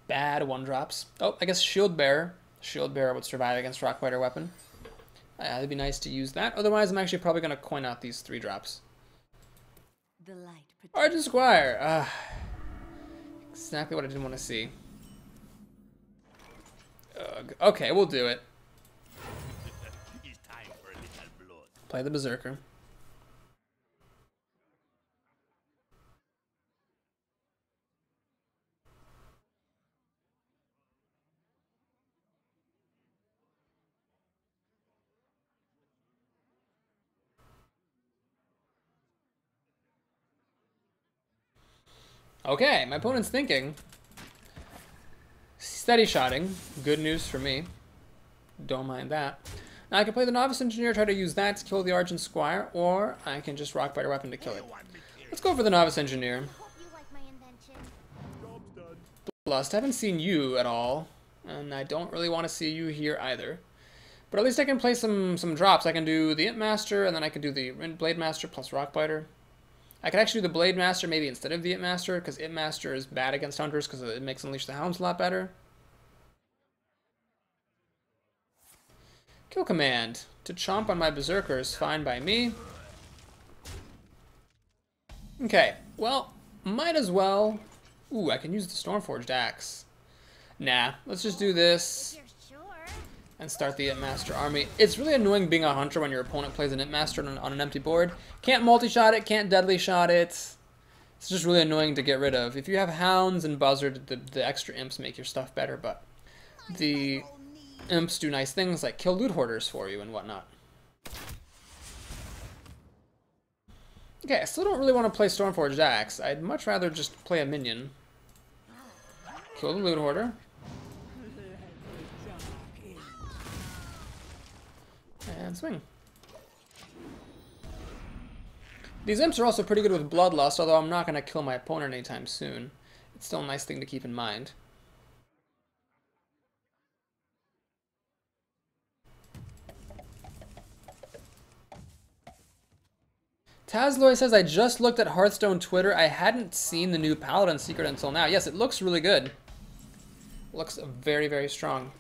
bad 1-drops. Oh, I guess Shield Bearer. Shield Bearer would survive against Rockbiter weapon. It'd be nice to use that. Otherwise, I'm actually probably going to coin out these 3-drops. The light Argent Squire! Exactly what I didn't want to see. Ugh. Okay, we'll do it. It's time for a little blood. Play the Berserker. Okay, my opponent's thinking. Steady shotting. Good news for me. Don't mind that. Now I can play the Novice Engineer, try to use that to kill the Argent Squire, or I can just Rockbiter weapon to kill it. Let's go for the Novice Engineer. Hope you like my invention. Lust, I haven't seen you at all, and I don't really want to see you here either. But at least I can play some drops. I can do the Imp Master, and then I can do the Blade Master plus Rockbiter. I could actually do the Blade Master maybe instead of the Imp Master, because Imp Master is bad against Hunters because it makes Unleash the Hounds a lot better. Kill Command. To chomp on my Berserker is fine by me. Okay, well, might as well... ooh, I can use the Stormforged Axe. Nah, let's just do this You're sure? and start the Imp Master army. It's really annoying being a Hunter when your opponent plays an Imp Master on an empty board. Can't multi-shot it, can't deadly shot it. It's just really annoying to get rid of. If you have Hounds and Buzzard, the extra Imps make your stuff better, but the Imps do nice things like kill Loot Hoarders for you and whatnot. Okay, I still don't really want to play Stormforged Axe. I'd much rather just play a minion. Kill the Loot Hoarder. And swing. These Imps are also pretty good with Bloodlust, although I'm not going to kill my opponent anytime soon. It's still a nice thing to keep in mind. Tazloy says, I just looked at Hearthstone Twitter. I hadn't seen the new Paladin secret until now. Yes, it looks really good. It looks very, very strong.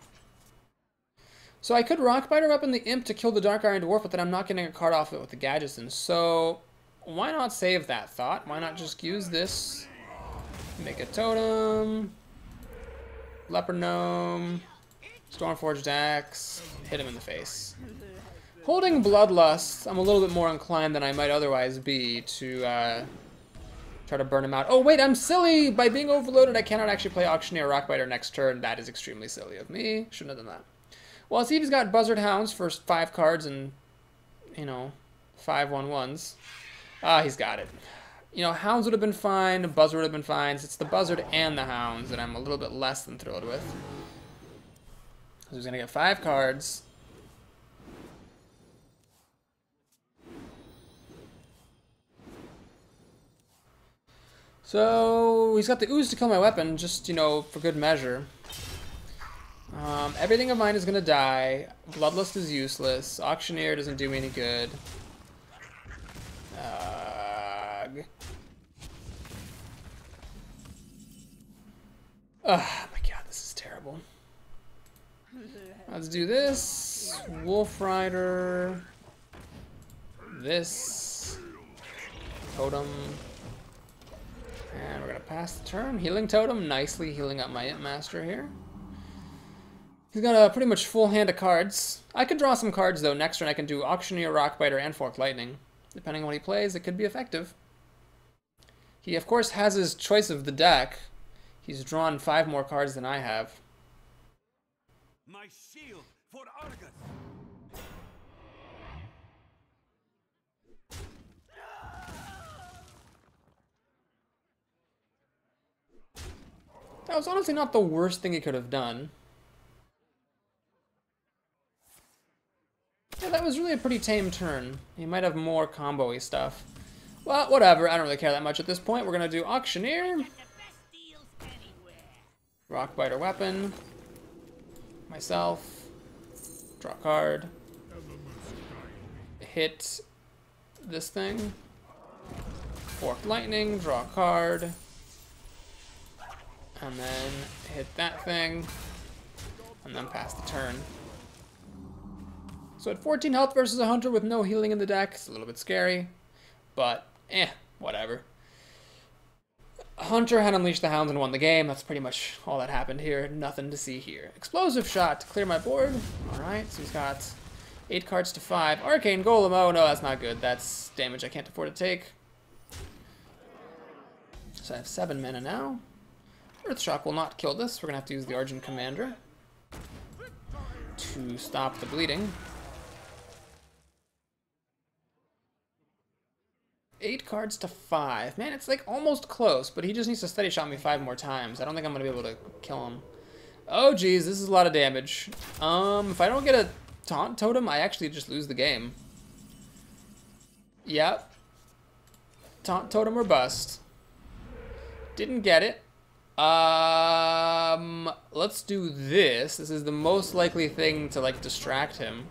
So I could Rockbiter weapon the Imp to kill the Dark Iron Dwarf, but then I'm not getting a card off it with the Gadgetzin. So why not save that thought? Why not just use this? Make a Totem. Leper Gnome. Stormforged Axe. Hit him in the face. Holding Bloodlust, I'm a little bit more inclined than I might otherwise be to try to burn him out. Oh wait, I'm silly! By being overloaded, I cannot actually play Auctioneer Rockbiter next turn. That is extremely silly of me. Shouldn't have done that. Well, see if he's got Buzzard Hounds for 5 cards and, you know, 5 1/1s. Ah, he's got it. You know, Hounds would have been fine, Buzzard would have been fine. It's the Buzzard and the Hounds that I'm a little bit less than thrilled with. So he's gonna get 5 cards. So he's got the ooze to kill my weapon, just, you know, for good measure. Everything of mine is gonna die. Bloodlust is useless. Auctioneer doesn't do me any good. Oh my god, this is terrible. Let's do this. Wolf Rider. This. Totem. And we're gonna pass the turn. Healing Totem, nicely healing up my Imp Master here. He's got a pretty much full hand of cards. I could draw some cards though. Next turn I can do Auctioneer, Rockbiter, and Forked Lightning. Depending on what he plays, it could be effective. He of course has his choice of the deck. He's drawn 5 more cards than I have. My shield for Argus. That was honestly not the worst thing he could have done. Yeah, that was really a pretty tame turn. He might have more combo-y stuff. Well, whatever. I don't really care that much at this point. We're going to do Auctioneer. Rockbiter weapon. Myself. Draw card. Hit this thing. Forked Lightning. Draw card. And then hit that thing. And then pass the turn. So at 14 health versus a hunter with no healing in the deck, it's a little bit scary. But, whatever. Hunter had unleashed the hounds and won the game. That's pretty much all that happened here. Nothing to see here. Explosive shot to clear my board. Alright, so he's got 8 cards to 5. Arcane Golem. Oh no, that's not good. That's damage I can't afford to take. So I have 7 mana now. Earthshock will not kill this. We're going to have to use the Argent Commander to stop the bleeding. 8 cards to 5. Man, it's like almost close, but he just needs to steady shot me 5 more times. I don't think I'm going to be able to kill him. Oh, geez, this is a lot of damage. If I don't get a Taunt Totem, I actually just lose the game. Yep. Taunt Totem or bust. Didn't get it. Let's do this. This is the most likely thing to, like, distract him.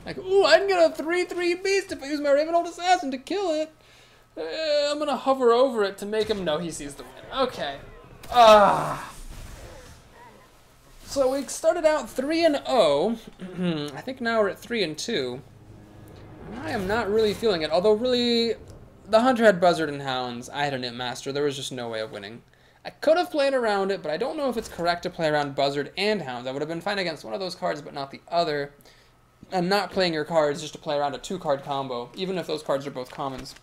Like, ooh, I can get a 3/3 beast if I use my Ravenhold Assassin to kill it. I'm gonna hover over it to make him know he sees the win. Okay. So we started out 3-0. I think now we're at 3-2. I am not really feeling it. Although, really, the Hunter had Buzzard and Hounds. I had an Imp Master. There was just no way of winning. I could have played around it, but I don't know if it's correct to play around Buzzard and Hounds. I would have been fine against one of those cards, but not the other. And not playing your cards just to play around a 2-card combo, even if those cards are both commons.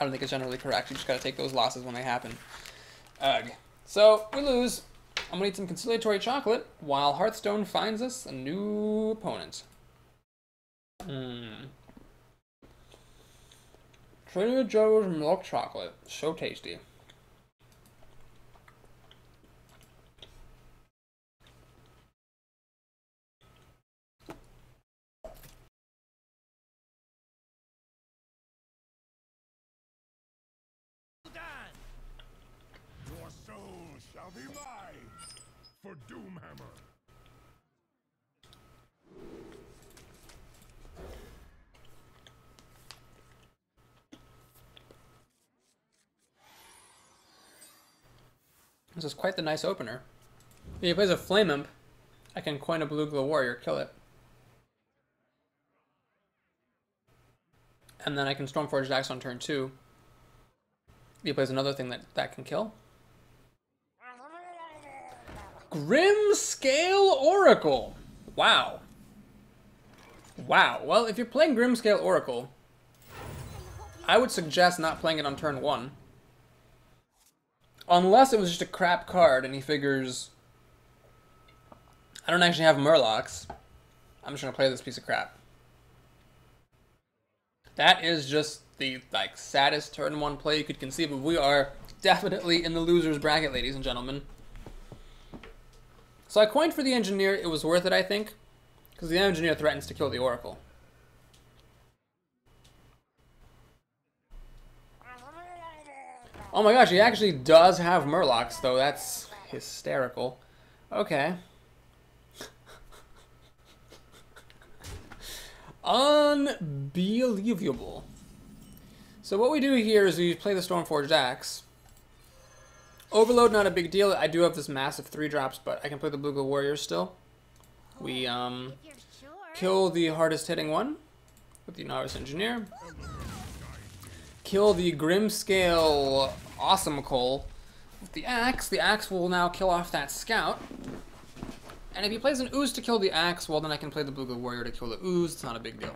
I don't think it's generally correct. You just gotta take those losses when they happen. Ugh. So, we lose. I'm gonna eat some conciliatory chocolate while Hearthstone finds us a new opponent. Trader Joe's milk chocolate. So tasty. Your soul shall be mine for Doomhammer. This is quite the nice opener. If he plays a Flame Imp, I can coin a Blue Glow Warrior, kill it. And then I can Stormforge Axe on turn 2. If he plays another thing that can kill. Grimscale Oracle! Wow. Wow. Well, if you're playing Grimscale Oracle, I would suggest not playing it on turn 1. Unless it was just a crap card and he figures, I don't actually have Murlocs. I'm just going to play this piece of crap. That is just the saddest turn 1 play you could conceive of. We are definitely in the loser's bracket, ladies and gentlemen. So I coined for the engineer. It was worth it, I think, because the engineer threatens to kill the oracle. Oh my gosh, he actually does have murlocs, though. That's hysterical. Okay. Unbelievable. So what we do here is we play the Stormforged Axe. Overload, not a big deal. I do have this massive 3-drops, but I can play the Blue Gold Warrior still. We If you're sure. kill the hardest hitting one with the Novice Engineer. Kill the Grimscale Awesome Coal with the Axe. The Axe will now kill off that Scout. And if he plays an Ooze to kill the Axe, well then I can play the Blue Gold Warrior to kill the Ooze. It's not a big deal.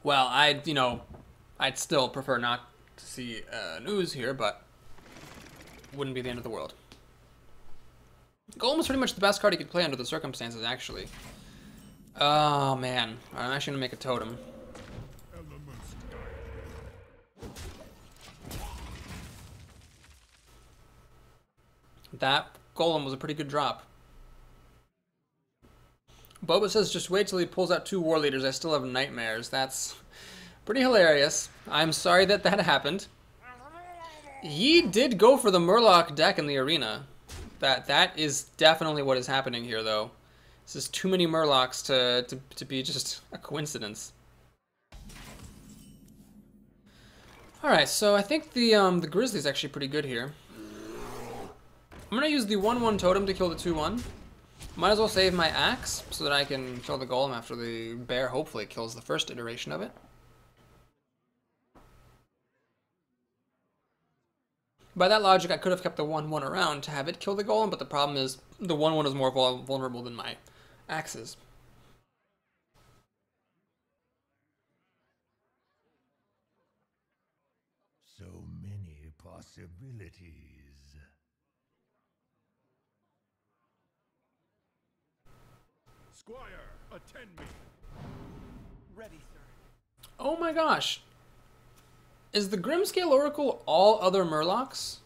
Well, I'd still prefer not to see an Ooze here, but wouldn't be the end of the world. Golem is pretty much the best card you could play under the circumstances, actually. Oh, man. I'm actually going to make a totem. That golem was a pretty good drop. Boba says, just wait till he pulls out 2 war leaders. I still have nightmares. That's pretty hilarious. I'm sorry that that happened. He did go for the Murloc deck in the arena. That is definitely what is happening here, though. This is too many Murlocs to be just a coincidence. Alright, so I think the Grizzly's actually pretty good here. I'm going to use the 1/1 totem to kill the 2/1. Might as well save my axe so that I can kill the golem after the bear hopefully kills the first iteration of it. By that logic, I could have kept the 1/1 around to have it kill the golem, but the problem is the 1/1 is more vulnerable than my axes. So many possibilities. Squire, attend me. Ready, sir. Oh my gosh. Is the Grimscale Oracle all other Murlocs?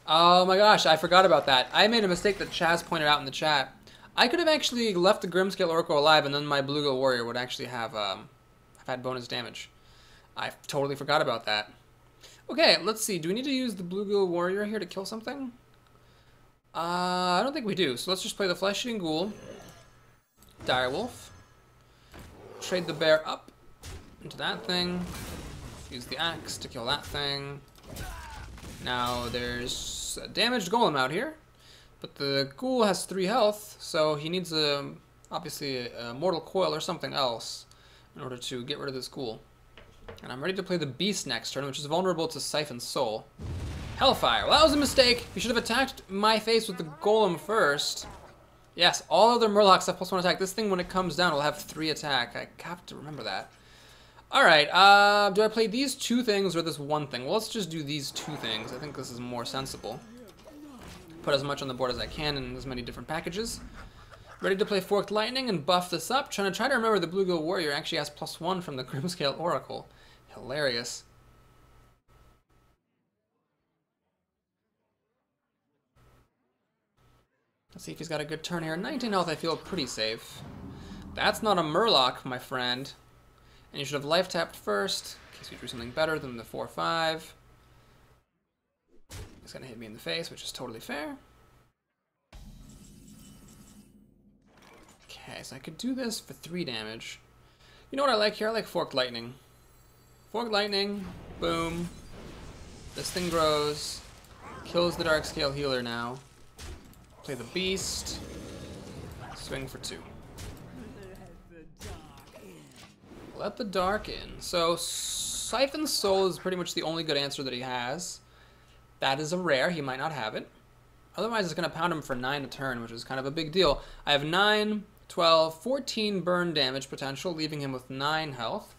Oh my gosh, I forgot about that. I made a mistake that Chaz pointed out in the chat. I could have actually left the Grimscale Oracle alive and then my Blue Gold Warrior would actually have had bonus damage. I totally forgot about that. Okay, let's see. Do we need to use the Blue Gold Warrior here to kill something? I don't think we do. So let's just play the Flesh-Eating Ghoul. Direwolf. Trade the bear up into that thing. Use the axe to kill that thing. Now there's a damaged golem out here, but the ghoul has 3 health, so he needs obviously a mortal coil or something else in order to get rid of this ghoul. And I'm ready to play the beast next turn, which is vulnerable to Siphon Soul. Hellfire. Well, that was a mistake. You should have attacked my face with the golem first. Yes, all other Murlocs have +1 attack. This thing, when it comes down, will have 3 attack. I have to remember that. Alright, do I play these 2 things or this 1 thing? Well, let's just do these 2 things. I think this is more sensible. Put as much on the board as I can in as many different packages. Ready to play Forked Lightning and buff this up. Trying to remember the Blue Gold Warrior actually has +1 from the Grimscale Oracle. Hilarious. Let's see if he's got a good turn here. 19 health, I feel pretty safe. That's not a Murloc, my friend. And you should have life tapped first, in case you drew something better than the 4/5. He's gonna hit me in the face, which is totally fair. Okay, so I could do this for 3 damage. You know what I like here? I like Forked Lightning. Forked Lightning, boom. This thing grows, kills the Darkscale Healer now. Play the Beast, swing for 2. Let the dark in. So Siphon Soul is pretty much the only good answer that he has. That is a rare. He might not have it. Otherwise, it's going to pound him for 9 a turn, which is kind of a big deal. I have 9, 12, 14 burn damage potential, leaving him with 9 health.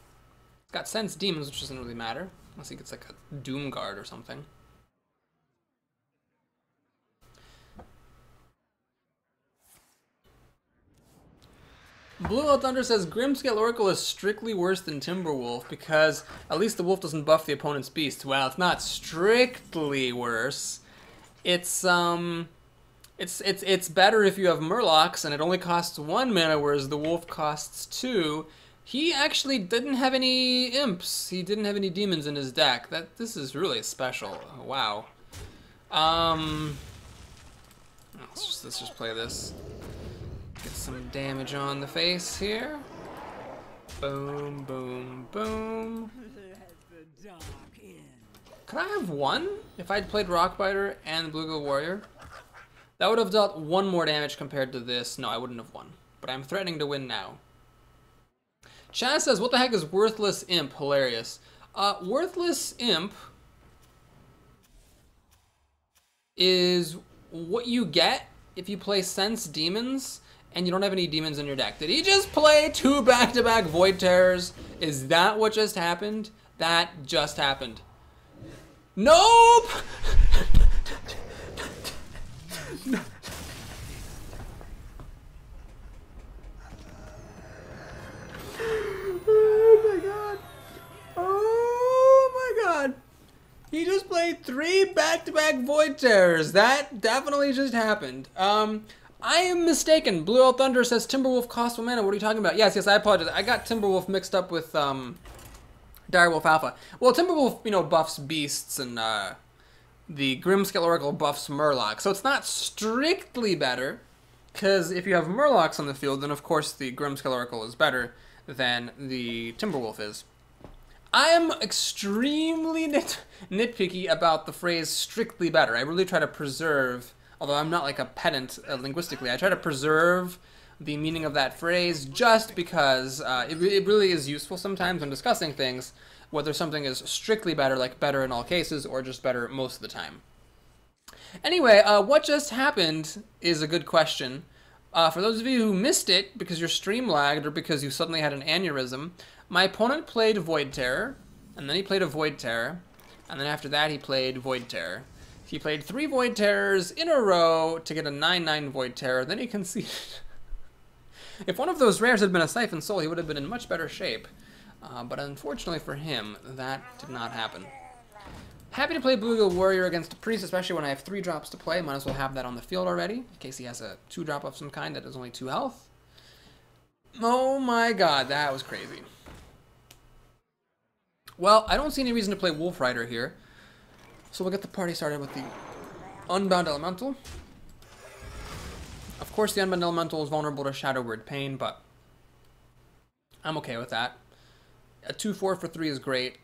He's got Sense Demons, which doesn't really matter, unless he gets like a Doom Guard or something. Blue Owl Thunder says Grimscale Oracle is strictly worse than Timberwolf because at least the wolf doesn't buff the opponent's beast. Well, it's not strictly worse. It's better if you have Murlocs and it only costs 1 mana, whereas the wolf costs 2. He actually didn't have any imps. He didn't have any demons in his deck. This is really special. Wow. Let's just play this. Get some damage on the face here. Boom, boom, boom. Could I have won if I'd played Rockbiter and Bluegill Warrior? That would have dealt 1 more damage compared to this. No, I wouldn't have won. But I'm threatening to win now. Chaz says, what the heck is Worthless Imp? Hilarious. Worthless Imp is what you get if you play Sense Demons and you don't have any demons in your deck. Did he just play 2 back-to-back Void Terrors? Is that what just happened? That just happened. Nope! Oh my god. Oh my god. He just played 3 back-to-back Void Terrors. That definitely just happened. I am mistaken. Blue Owl Thunder says Timberwolf costs 1 mana. What are you talking about? Yes, I apologize. I got Timberwolf mixed up with Direwolf Alpha. Well, Timberwolf, you know, buffs beasts, and the Grimscale Oracle buffs Murloc. So it's not strictly better, because if you have Murlocs on the field, then of course the Grimscale Oracle is better than the Timberwolf is. I am extremely nitpicky about the phrase strictly better. I really try to preserve, although I'm not like a pedant linguistically, I try to preserve the meaning of that phrase just because it really is useful sometimes when discussing things, whether something is strictly better, like better in all cases, or just better most of the time. Anyway, what just happened is a good question. For those of you who missed it because your stream lagged or because you suddenly had an aneurysm, my opponent played Void Terror, and then he played a Void Terror, and then after that he played Void Terror. He played 3 Void Terrors in a row to get a 9/9 Void Terror, then he conceded. If one of those rares had been a Siphon Soul, he would have been in much better shape. But unfortunately for him, that did not happen. Happy to play Bluegill Warrior against a Priest, especially when I have 3 drops to play. Might as well have that on the field already, in case he has a 2-drop of some kind that is only 2 health. Oh my god, that was crazy. Well, I don't see any reason to play Wolf Rider here. So we'll get the party started with the Unbound Elemental. Of course, the Unbound Elemental is vulnerable to Shadow Word Pain, but I'm okay with that. A 2/4 for 3 is great,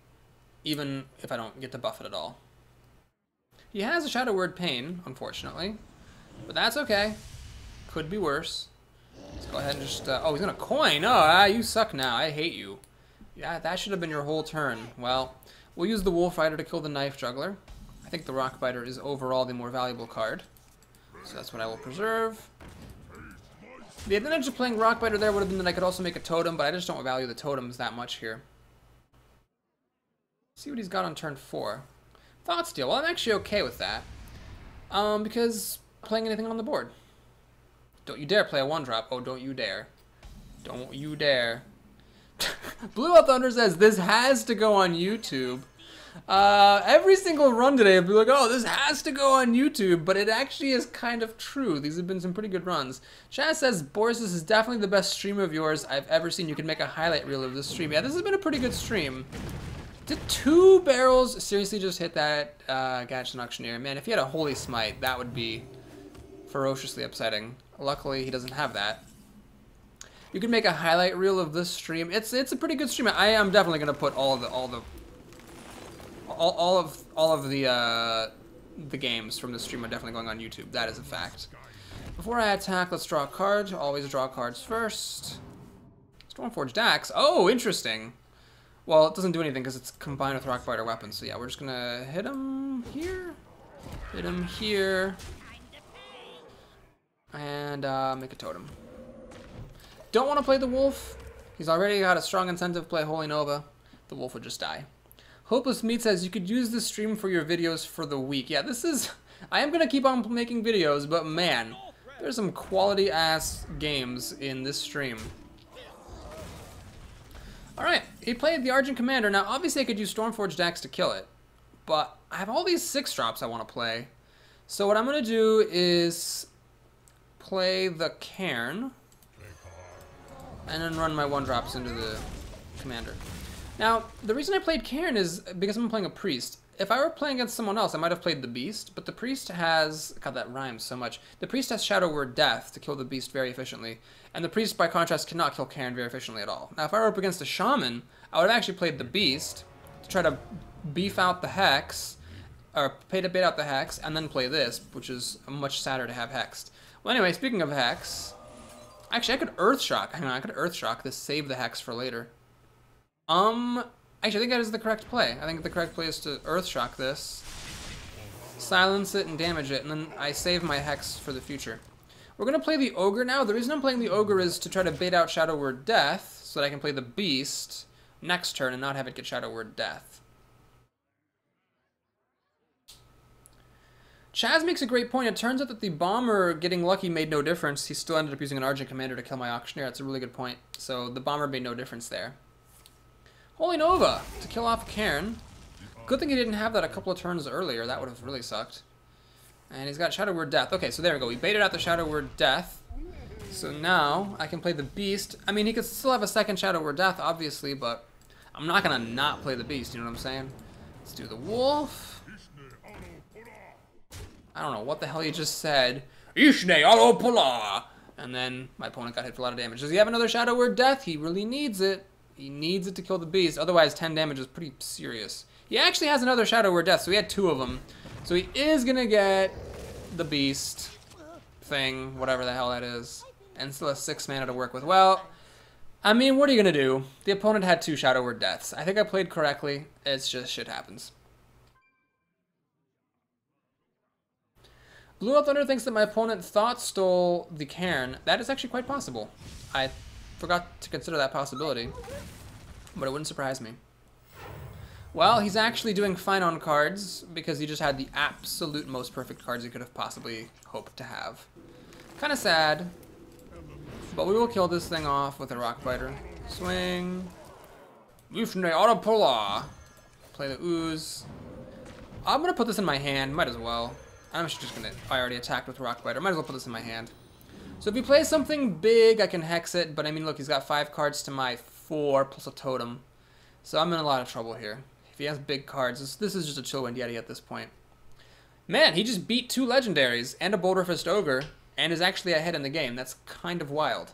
even if I don't get to buff it at all. He has a Shadow Word Pain, unfortunately, but that's okay. Could be worse. Let's go ahead and just... oh, he's gonna coin! Oh, you suck now. I hate you. Yeah, that should have been your whole turn. Well, we'll use the Wolf Rider to kill the Knife Juggler. I think the Rockbiter is overall the more valuable card, so that's what I will preserve. The advantage of playing Rockbiter there would have been that I could also make a totem, but I just don't value the totems that much here. See what he's got on turn 4. Thought Steal. Well, I'm actually okay with that. Because playing anything on the board. Don't you dare play a 1-drop. Oh, don't you dare. Don't you dare. Blue Owl Thunder says, this has to go on YouTube. Every single run today, I'll be like, oh, this has to go on YouTube, but it actually is kind of true. These have been some pretty good runs. Chaz says, Boris, this is definitely the best stream of yours I've ever seen. You can make a highlight reel of this stream. Yeah, this has been a pretty good stream. Did 2 barrels seriously just hit that Gadget Auctioneer? Man, if he had a Holy Smite, that would be ferociously upsetting. Luckily, he doesn't have that. You can make a highlight reel of this stream. It's a pretty good stream. I am definitely gonna put all of the games from this stream are definitely going on YouTube. That is a fact. Before I attack, let's draw a card. Always draw cards first. Stormforged Axe. Oh, interesting. Well, it doesn't do anything because it's combined with Rockbiter weapons. So yeah, we're just gonna hit him here, hit him here, and make a totem. Don't want to play the Wolf. He's already got a strong incentive to play Holy Nova. The Wolf would just die. Hopeless Meat says, you could use this stream for your videos for the week. Yeah, this is... I am going to keep on making videos, but man, there's some quality-ass games in this stream. Alright, he played the Argent Commander. Now, obviously I could use Stormforged Axe to kill it, but I have all these 6-drops I want to play. So what I'm going to do is play the Cairn and then run my 1-drops into the commander. Now, the reason I played Cairn is because I'm playing a priest. If I were playing against someone else, I might have played the beast, but the priest has... God, that rhymes so much. The priest has Shadow Word Death to kill the beast very efficiently, and the priest, by contrast, cannot kill Cairn very efficiently at all. Now, if I were up against a shaman, I would have actually played the beast to try to beef out the hex, or pay to bait out the hex, and then play this, which is much sadder to have hexed. Well, anyway, speaking of hex... Actually, I could Earth Shock. Hang on, I could Earth Shock this, save the hex for later. Actually, I think that is the correct play. I think the correct play is to Earth Shock this, silence it, and damage it, and then I save my hex for the future. We're going to play the Ogre now. The reason I'm playing the Ogre is to try to bait out Shadow Word Death, so that I can play the Beast next turn and not have it get Shadow Word Death. Chaz makes a great point. It turns out that the Bomber getting lucky made no difference. He still ended up using an Argent Commander to kill my Auctioneer. That's a really good point. So the Bomber made no difference there. Holy Nova to kill off Cairn. Good thing he didn't have that a couple of turns earlier. That would have really sucked. And he's got Shadow Word Death. Okay, so there we go. We baited out the Shadow Word Death. So now I can play the Beast. I mean, he could still have a second Shadow Word Death, obviously, but I'm not going to not play the Beast. You know what I'm saying? Let's do the Wolf. I don't know what the hell he just said. Ishne Auto Polar! And then my opponent got hit for a lot of damage. Does he have another Shadow Word Death? He really needs it. He needs it to kill the beast. Otherwise, 10 damage is pretty serious. He actually has another Shadow Word Death, so he had 2 of them. So he is going to get the beast thing, whatever the hell that is. And still has 6 mana to work with. Well, I mean, what are you going to do? The opponent had 2 Shadow Word Deaths. I think I played correctly. It's just shit happens. Blue Up Thunder thinks that my opponent thought stole the Cairn. That is actually quite possible. I forgot to consider that possibility, but it wouldn't surprise me. Well, he's actually doing fine on cards because he just had the absolute most perfect cards he could have possibly hoped to have. Kind of sad, but we will kill this thing off with a Rock Biter. Swing. Ifne Autopola. Play the Ooze. I'm going to put this in my hand. Might as well. I'm just going to... I already attacked with Rock Biter. Might as well put this in my hand. So if he plays something big, I can hex it. But I mean, look, he's got 5 cards to my 4 plus a totem. So I'm in a lot of trouble here. If he has big cards, this is just a Chillwind Yeti at this point. Man, he just beat 2 legendaries and a Boulder Fist Ogre and is actually ahead in the game. That's kind of wild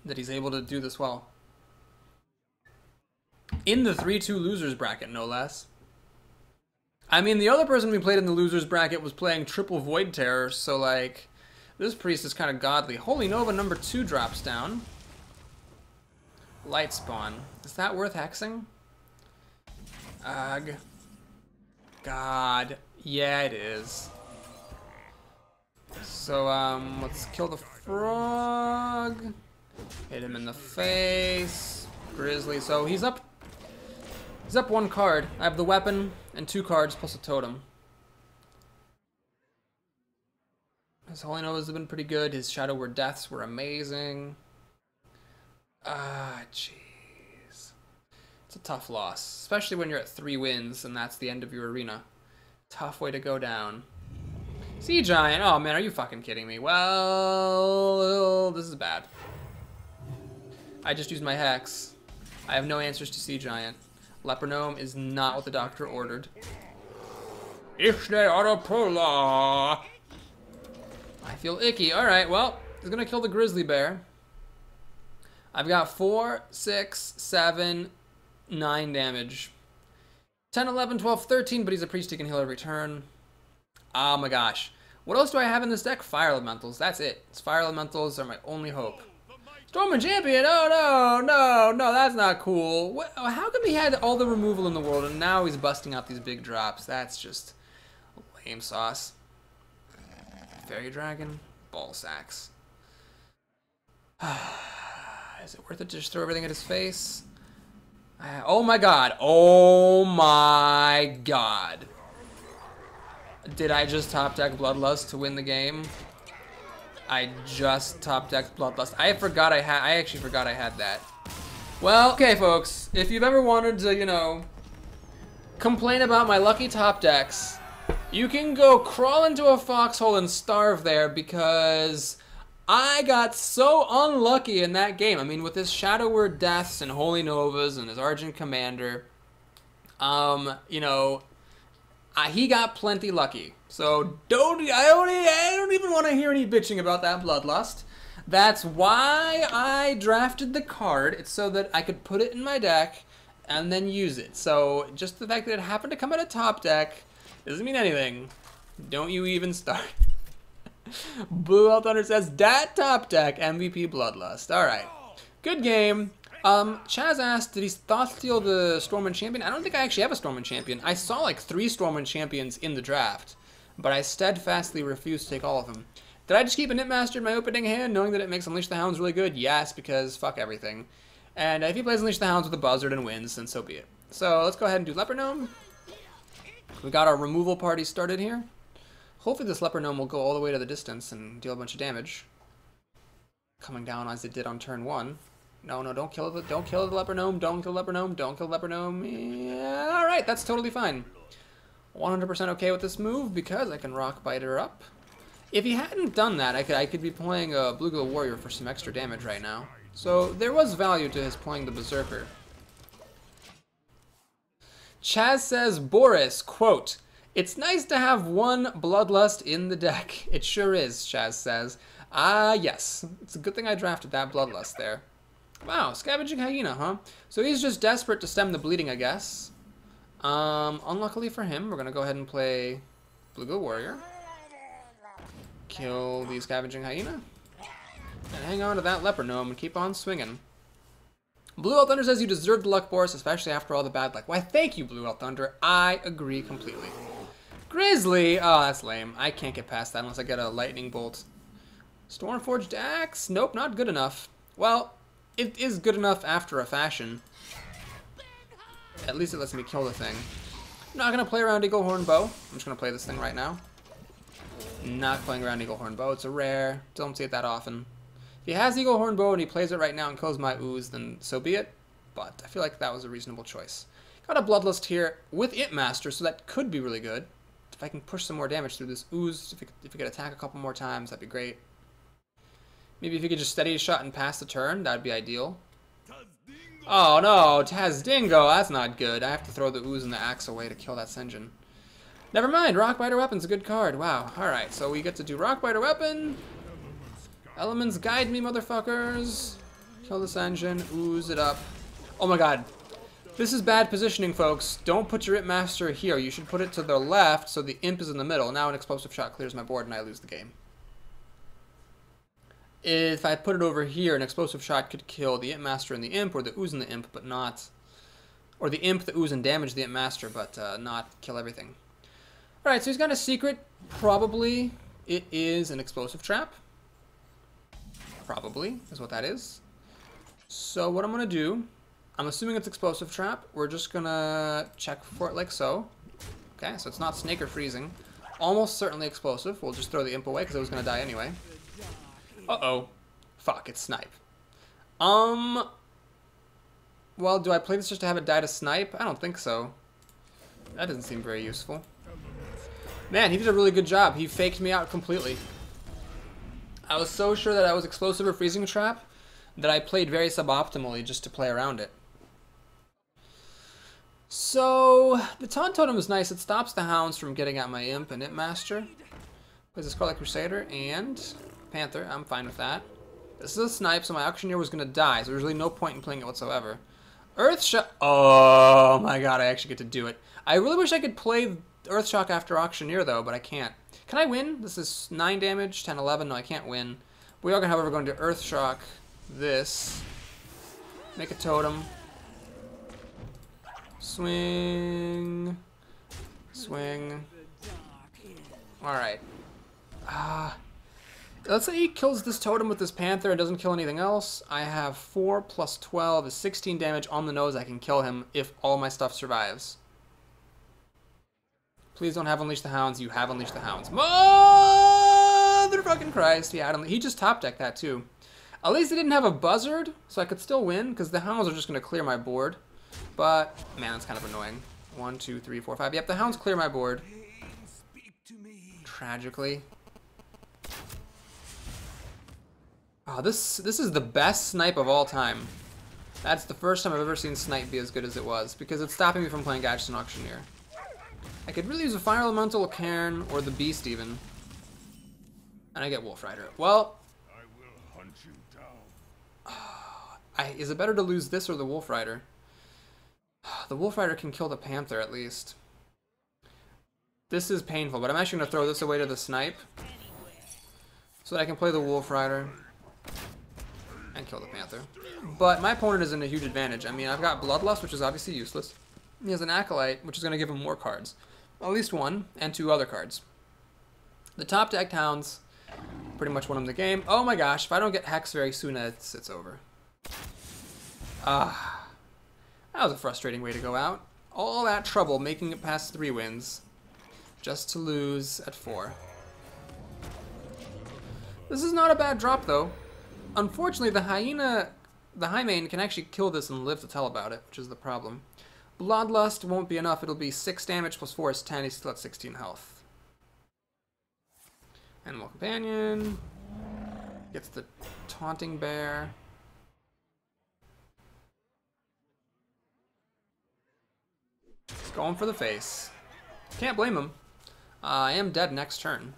that he's able to do this well. In the 3-2 losers bracket, no less. I mean, the other person we played in the losers bracket was playing triple Void Terror, so, like, this priest is kind of godly. Holy Nova number 2 drops down. Light Spawn. Is that worth hexing? Ugh. God. Yeah, it is. So, let's kill the frog. Hit him in the face. Grizzly. So, he's up 1 card. I have the weapon and 2 cards plus a totem. His Holy Novas have been pretty good. His Shadow Word Deaths were amazing. Ah, jeez. It's a tough loss, especially when you're at 3 wins and that's the end of your arena. Tough way to go down. Sea Giant. Oh man, are you fucking kidding me? Well, this is bad. I just used my hex. I have no answers to Sea Giant. Leper Gnome is not what the doctor ordered. Ishne Autopola. I feel icky. Alright, well, he's gonna kill the Grizzly Bear. I've got 4, 6, 7, 9 damage. 10, 11, 12, 13, but he's a priest, he can heal every turn. Oh my gosh. What else do I have in this deck? Fire Elementals. That's it. Fire Elementals are my only hope. Stormwind Champion! Oh no, that's not cool. How come he had all the removal in the world and now he's busting out these big drops? That's just lame sauce. Fairy Dragon, Ball Sacks. Is it worth it to just throw everything at his face? Oh my god. Oh my god. Did I just top deck Bloodlust to win the game? I just top decked Bloodlust. I actually forgot I had that. Well, okay folks, if you've ever wanted to, you know, complain about my lucky top decks, You can go crawl into a foxhole and starve there because I got so unlucky in that game. I mean, with his Shadow Word Deaths and Holy Novas and his Argent Commander, you know, he got plenty lucky. So I don't even want to hear any bitching about that Bloodlust. That's why I drafted the card. It's so that I could put it in my deck and then use it. So just the fact that it happened to come out of top deck doesn't mean anything. Don't you even start. Blue Elf Thunder says, dat top deck, MVP Bloodlust. Alright. Good game. Chaz asked, did he thought steal the Stormwind Champion? I don't think I actually have a Stormwind Champion. I saw like 3 Stormwind Champions in the draft, but I steadfastly refused to take all of them. Did I just keep a Knitmaster in my opening hand, knowing that it makes Unleash the Hounds really good? Yes, because fuck everything. And if he plays Unleash the Hounds with a Buzzard and wins, then so be it. So let's go ahead and do Leper Gnome. We got our removal party started here. Hopefully this Leper Gnome will go all the way to the distance and deal a bunch of damage. Coming down as it did on turn 1. No, don't kill the Leper Gnome, don't kill the Leper Gnome, don't kill the Leper Gnome. Yeah, alright, that's totally fine. 100% okay with this move because I can Rock Biter up. If he hadn't done that, I could be playing a Bluegill Warrior for some extra damage right now. So there was value to his playing the Berserker. Chaz says, Boris, quote, it's nice to have one Bloodlust in the deck. It sure is, Chaz says. Yes. It's a good thing I drafted that Bloodlust there. Wow, Scavenging Hyena, huh? So he's just desperate to stem the bleeding, I guess. Unluckily for him, we're going to go ahead and play Bluegill Warrior. Kill the Scavenging Hyena. And hang on to that Leper Gnome and keep on swinging. Blue Elf Thunder says you deserve the luck, Boris, especially after all the bad luck. Why, thank you, Blue Elf Thunder. I agree completely. Grizzly! Oh, that's lame. I can't get past that unless I get a Lightning Bolt. Stormforged Axe? Nope, not good enough. Well, it is good enough after a fashion. At least it lets me kill the thing. I'm not going to play around Eaglehorn Bow. I'm just going to play this thing right now. Not playing around Eaglehorn Bow. It's a rare. Don't see it that often. If he has Eaglehorn Bow and he plays it right now and kills my Ooze, then so be it. But I feel like that was a reasonable choice. Got a Bloodlust here with Master, so that could be really good. If I can push some more damage through this Ooze, if it could attack a couple more times, that'd be great. Maybe if you could just steady a shot and pass the turn, that'd be ideal. Oh no, Taz Dingo, that's not good. I have to throw the Ooze and the Axe away to kill that Senjin. Never mind, Rockbiter Weapon's a good card. Wow, alright, so we get to do Rockbiter Weapon. Elements guide me, motherfuckers. Kill this engine, ooze it up. Oh my god. This is bad positioning, folks. Don't put your Master here. You should put it to the left so the Imp is in the middle. Now an Explosive Shot clears my board and I lose the game. If I put it over here, an Explosive Shot could kill the Master and the Imp, or the Ooze and the Imp, but not... Or the Imp, the Ooze, and damage the Master, but not kill everything. Alright, so he's got a secret. Probably it is an Explosive Trap. Probably is what that is. So what I'm going to do, I'm assuming it's Explosive Trap. We're just going to check for it like so. Okay, so it's not Snake or Freezing. Almost certainly Explosive. We'll just throw the Imp away because it was going to die anyway. Uh-oh. Fuck, it's Snipe. Well, do I play this just to have it die to Snipe? I don't think so. That doesn't seem very useful. Man, he did a really good job. He faked me out completely. I was so sure that I was Explosive or Freezing Trap that I played very suboptimally just to play around it. So, the Taunt Totem is nice. It stops the Hounds from getting at my Imp and Master. Plays a Scarlet Crusader and Panther. I'm fine with that. This is a Snipe, so my Auctioneer was going to die, so there's really no point in playing it whatsoever. Earthshock. Oh my god, I actually get to do it. I really wish I could play Earthshock after Auctioneer, though, but I can't. Can I win? This is 9 damage, 10, 11. No, I can't win. We are, however, going to Earthshock this. Make a totem. Swing. Swing. Alright. Let's say he kills this totem with this Panther and doesn't kill anything else. I have 4 plus 12 is 16 damage on the nose. I can kill him if all my stuff survives. Please don't have Unleash the Hounds. You have Unleash the Hounds. Motherfucking Christ. Yeah, he just top decked that too. At least he didn't have a Buzzard, so I could still win, because the Hounds are just going to clear my board. But, man, that's kind of annoying. 1, 2, 3, 4, 5. Yep, the Hounds clear my board. tragically. Oh, this is the best snipe of all time. That's the first time I've ever seen snipe be as good as it was, because it's stopping me from playing Gadsden Auctioneer. I could really use a Fire Elemental, Cairn, or the Beast even. And I get Wolf Rider. Well, I will hunt you down. is it better to lose this or the Wolf Rider? The Wolf Rider can kill the Panther at least. This is painful, but I'm actually going to throw this away to the snipe so that I can play the Wolf Rider and kill the Panther. But my opponent is in a huge advantage. I mean, I've got Bloodlust, which is obviously useless. He has an Acolyte, which is going to give him more cards. At least one, and 2 other cards. The top decked Hounds pretty much won him the game. Oh my gosh, if I don't get Hex very soon, it's over. That was a frustrating way to go out. All that trouble making it past 3 wins, just to lose at 4. This is not a bad drop, though. Unfortunately, the Highmane can actually kill this and live to tell about it, which is the problem. Bloodlust won't be enough. It'll be 6 damage plus 4 is 10. He's still at 16 health. Animal Companion gets the Taunting Bear. Going for the face. Can't blame him. I am dead next turn.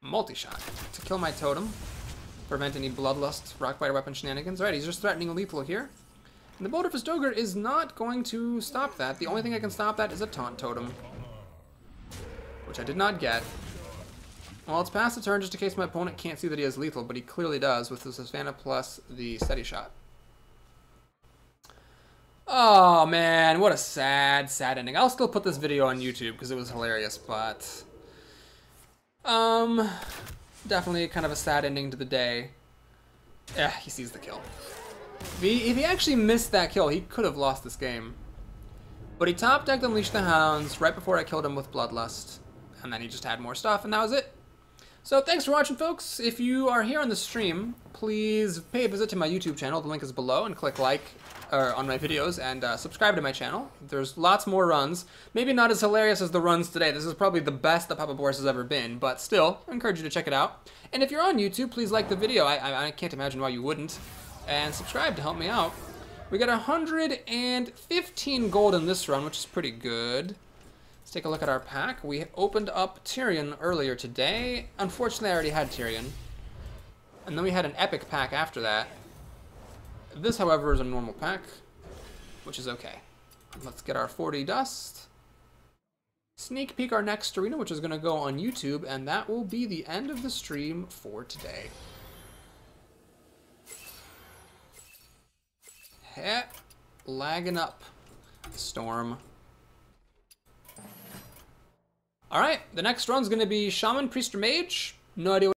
Multi-shot to kill my totem. Prevent any Bloodlust, Rockbiter weapon shenanigans. Alright, he's just threatening a lethal here. And the Boulder Stoker is not going to stop that. The only thing I can stop that is a Taunt Totem, which I did not get. Well, it's past the turn just in case my opponent can't see that he has lethal, but he clearly does with the Savannah plus the Steady Shot. Oh man, what a sad, sad ending. I'll still put this video on YouTube because it was hilarious, but definitely kind of a sad ending to the day. Yeah, he sees the kill. If he actually missed that kill, he could have lost this game. But he top decked Unleash the Hounds right before I killed him with Bloodlust, and then he just had more stuff, and that was it. So thanks for watching, folks. If you are here on the stream, please pay a visit to my YouTube channel. The link is below, and click like on my videos and subscribe to my channel. There's lots more runs. Maybe not as hilarious as the runs today. This is probably the best that Papa Boris has ever been, but still, I encourage you to check it out. And if you're on YouTube, please like the video. I can't imagine why you wouldn't. And subscribe to help me out. We got 115 gold in this run, which is pretty good. Let's take a look at our pack. We opened up Tyrion earlier today. Unfortunately, I already had Tyrion. And then we had an epic pack after that. This, however, is a normal pack, which is okay. Let's get our 40 dust. Sneak peek our next arena, which is going to go on YouTube, and that will be the end of the stream for today. Lagging up. Storm. Alright, the next run's going to be Shaman, Priest, or Mage. No idea what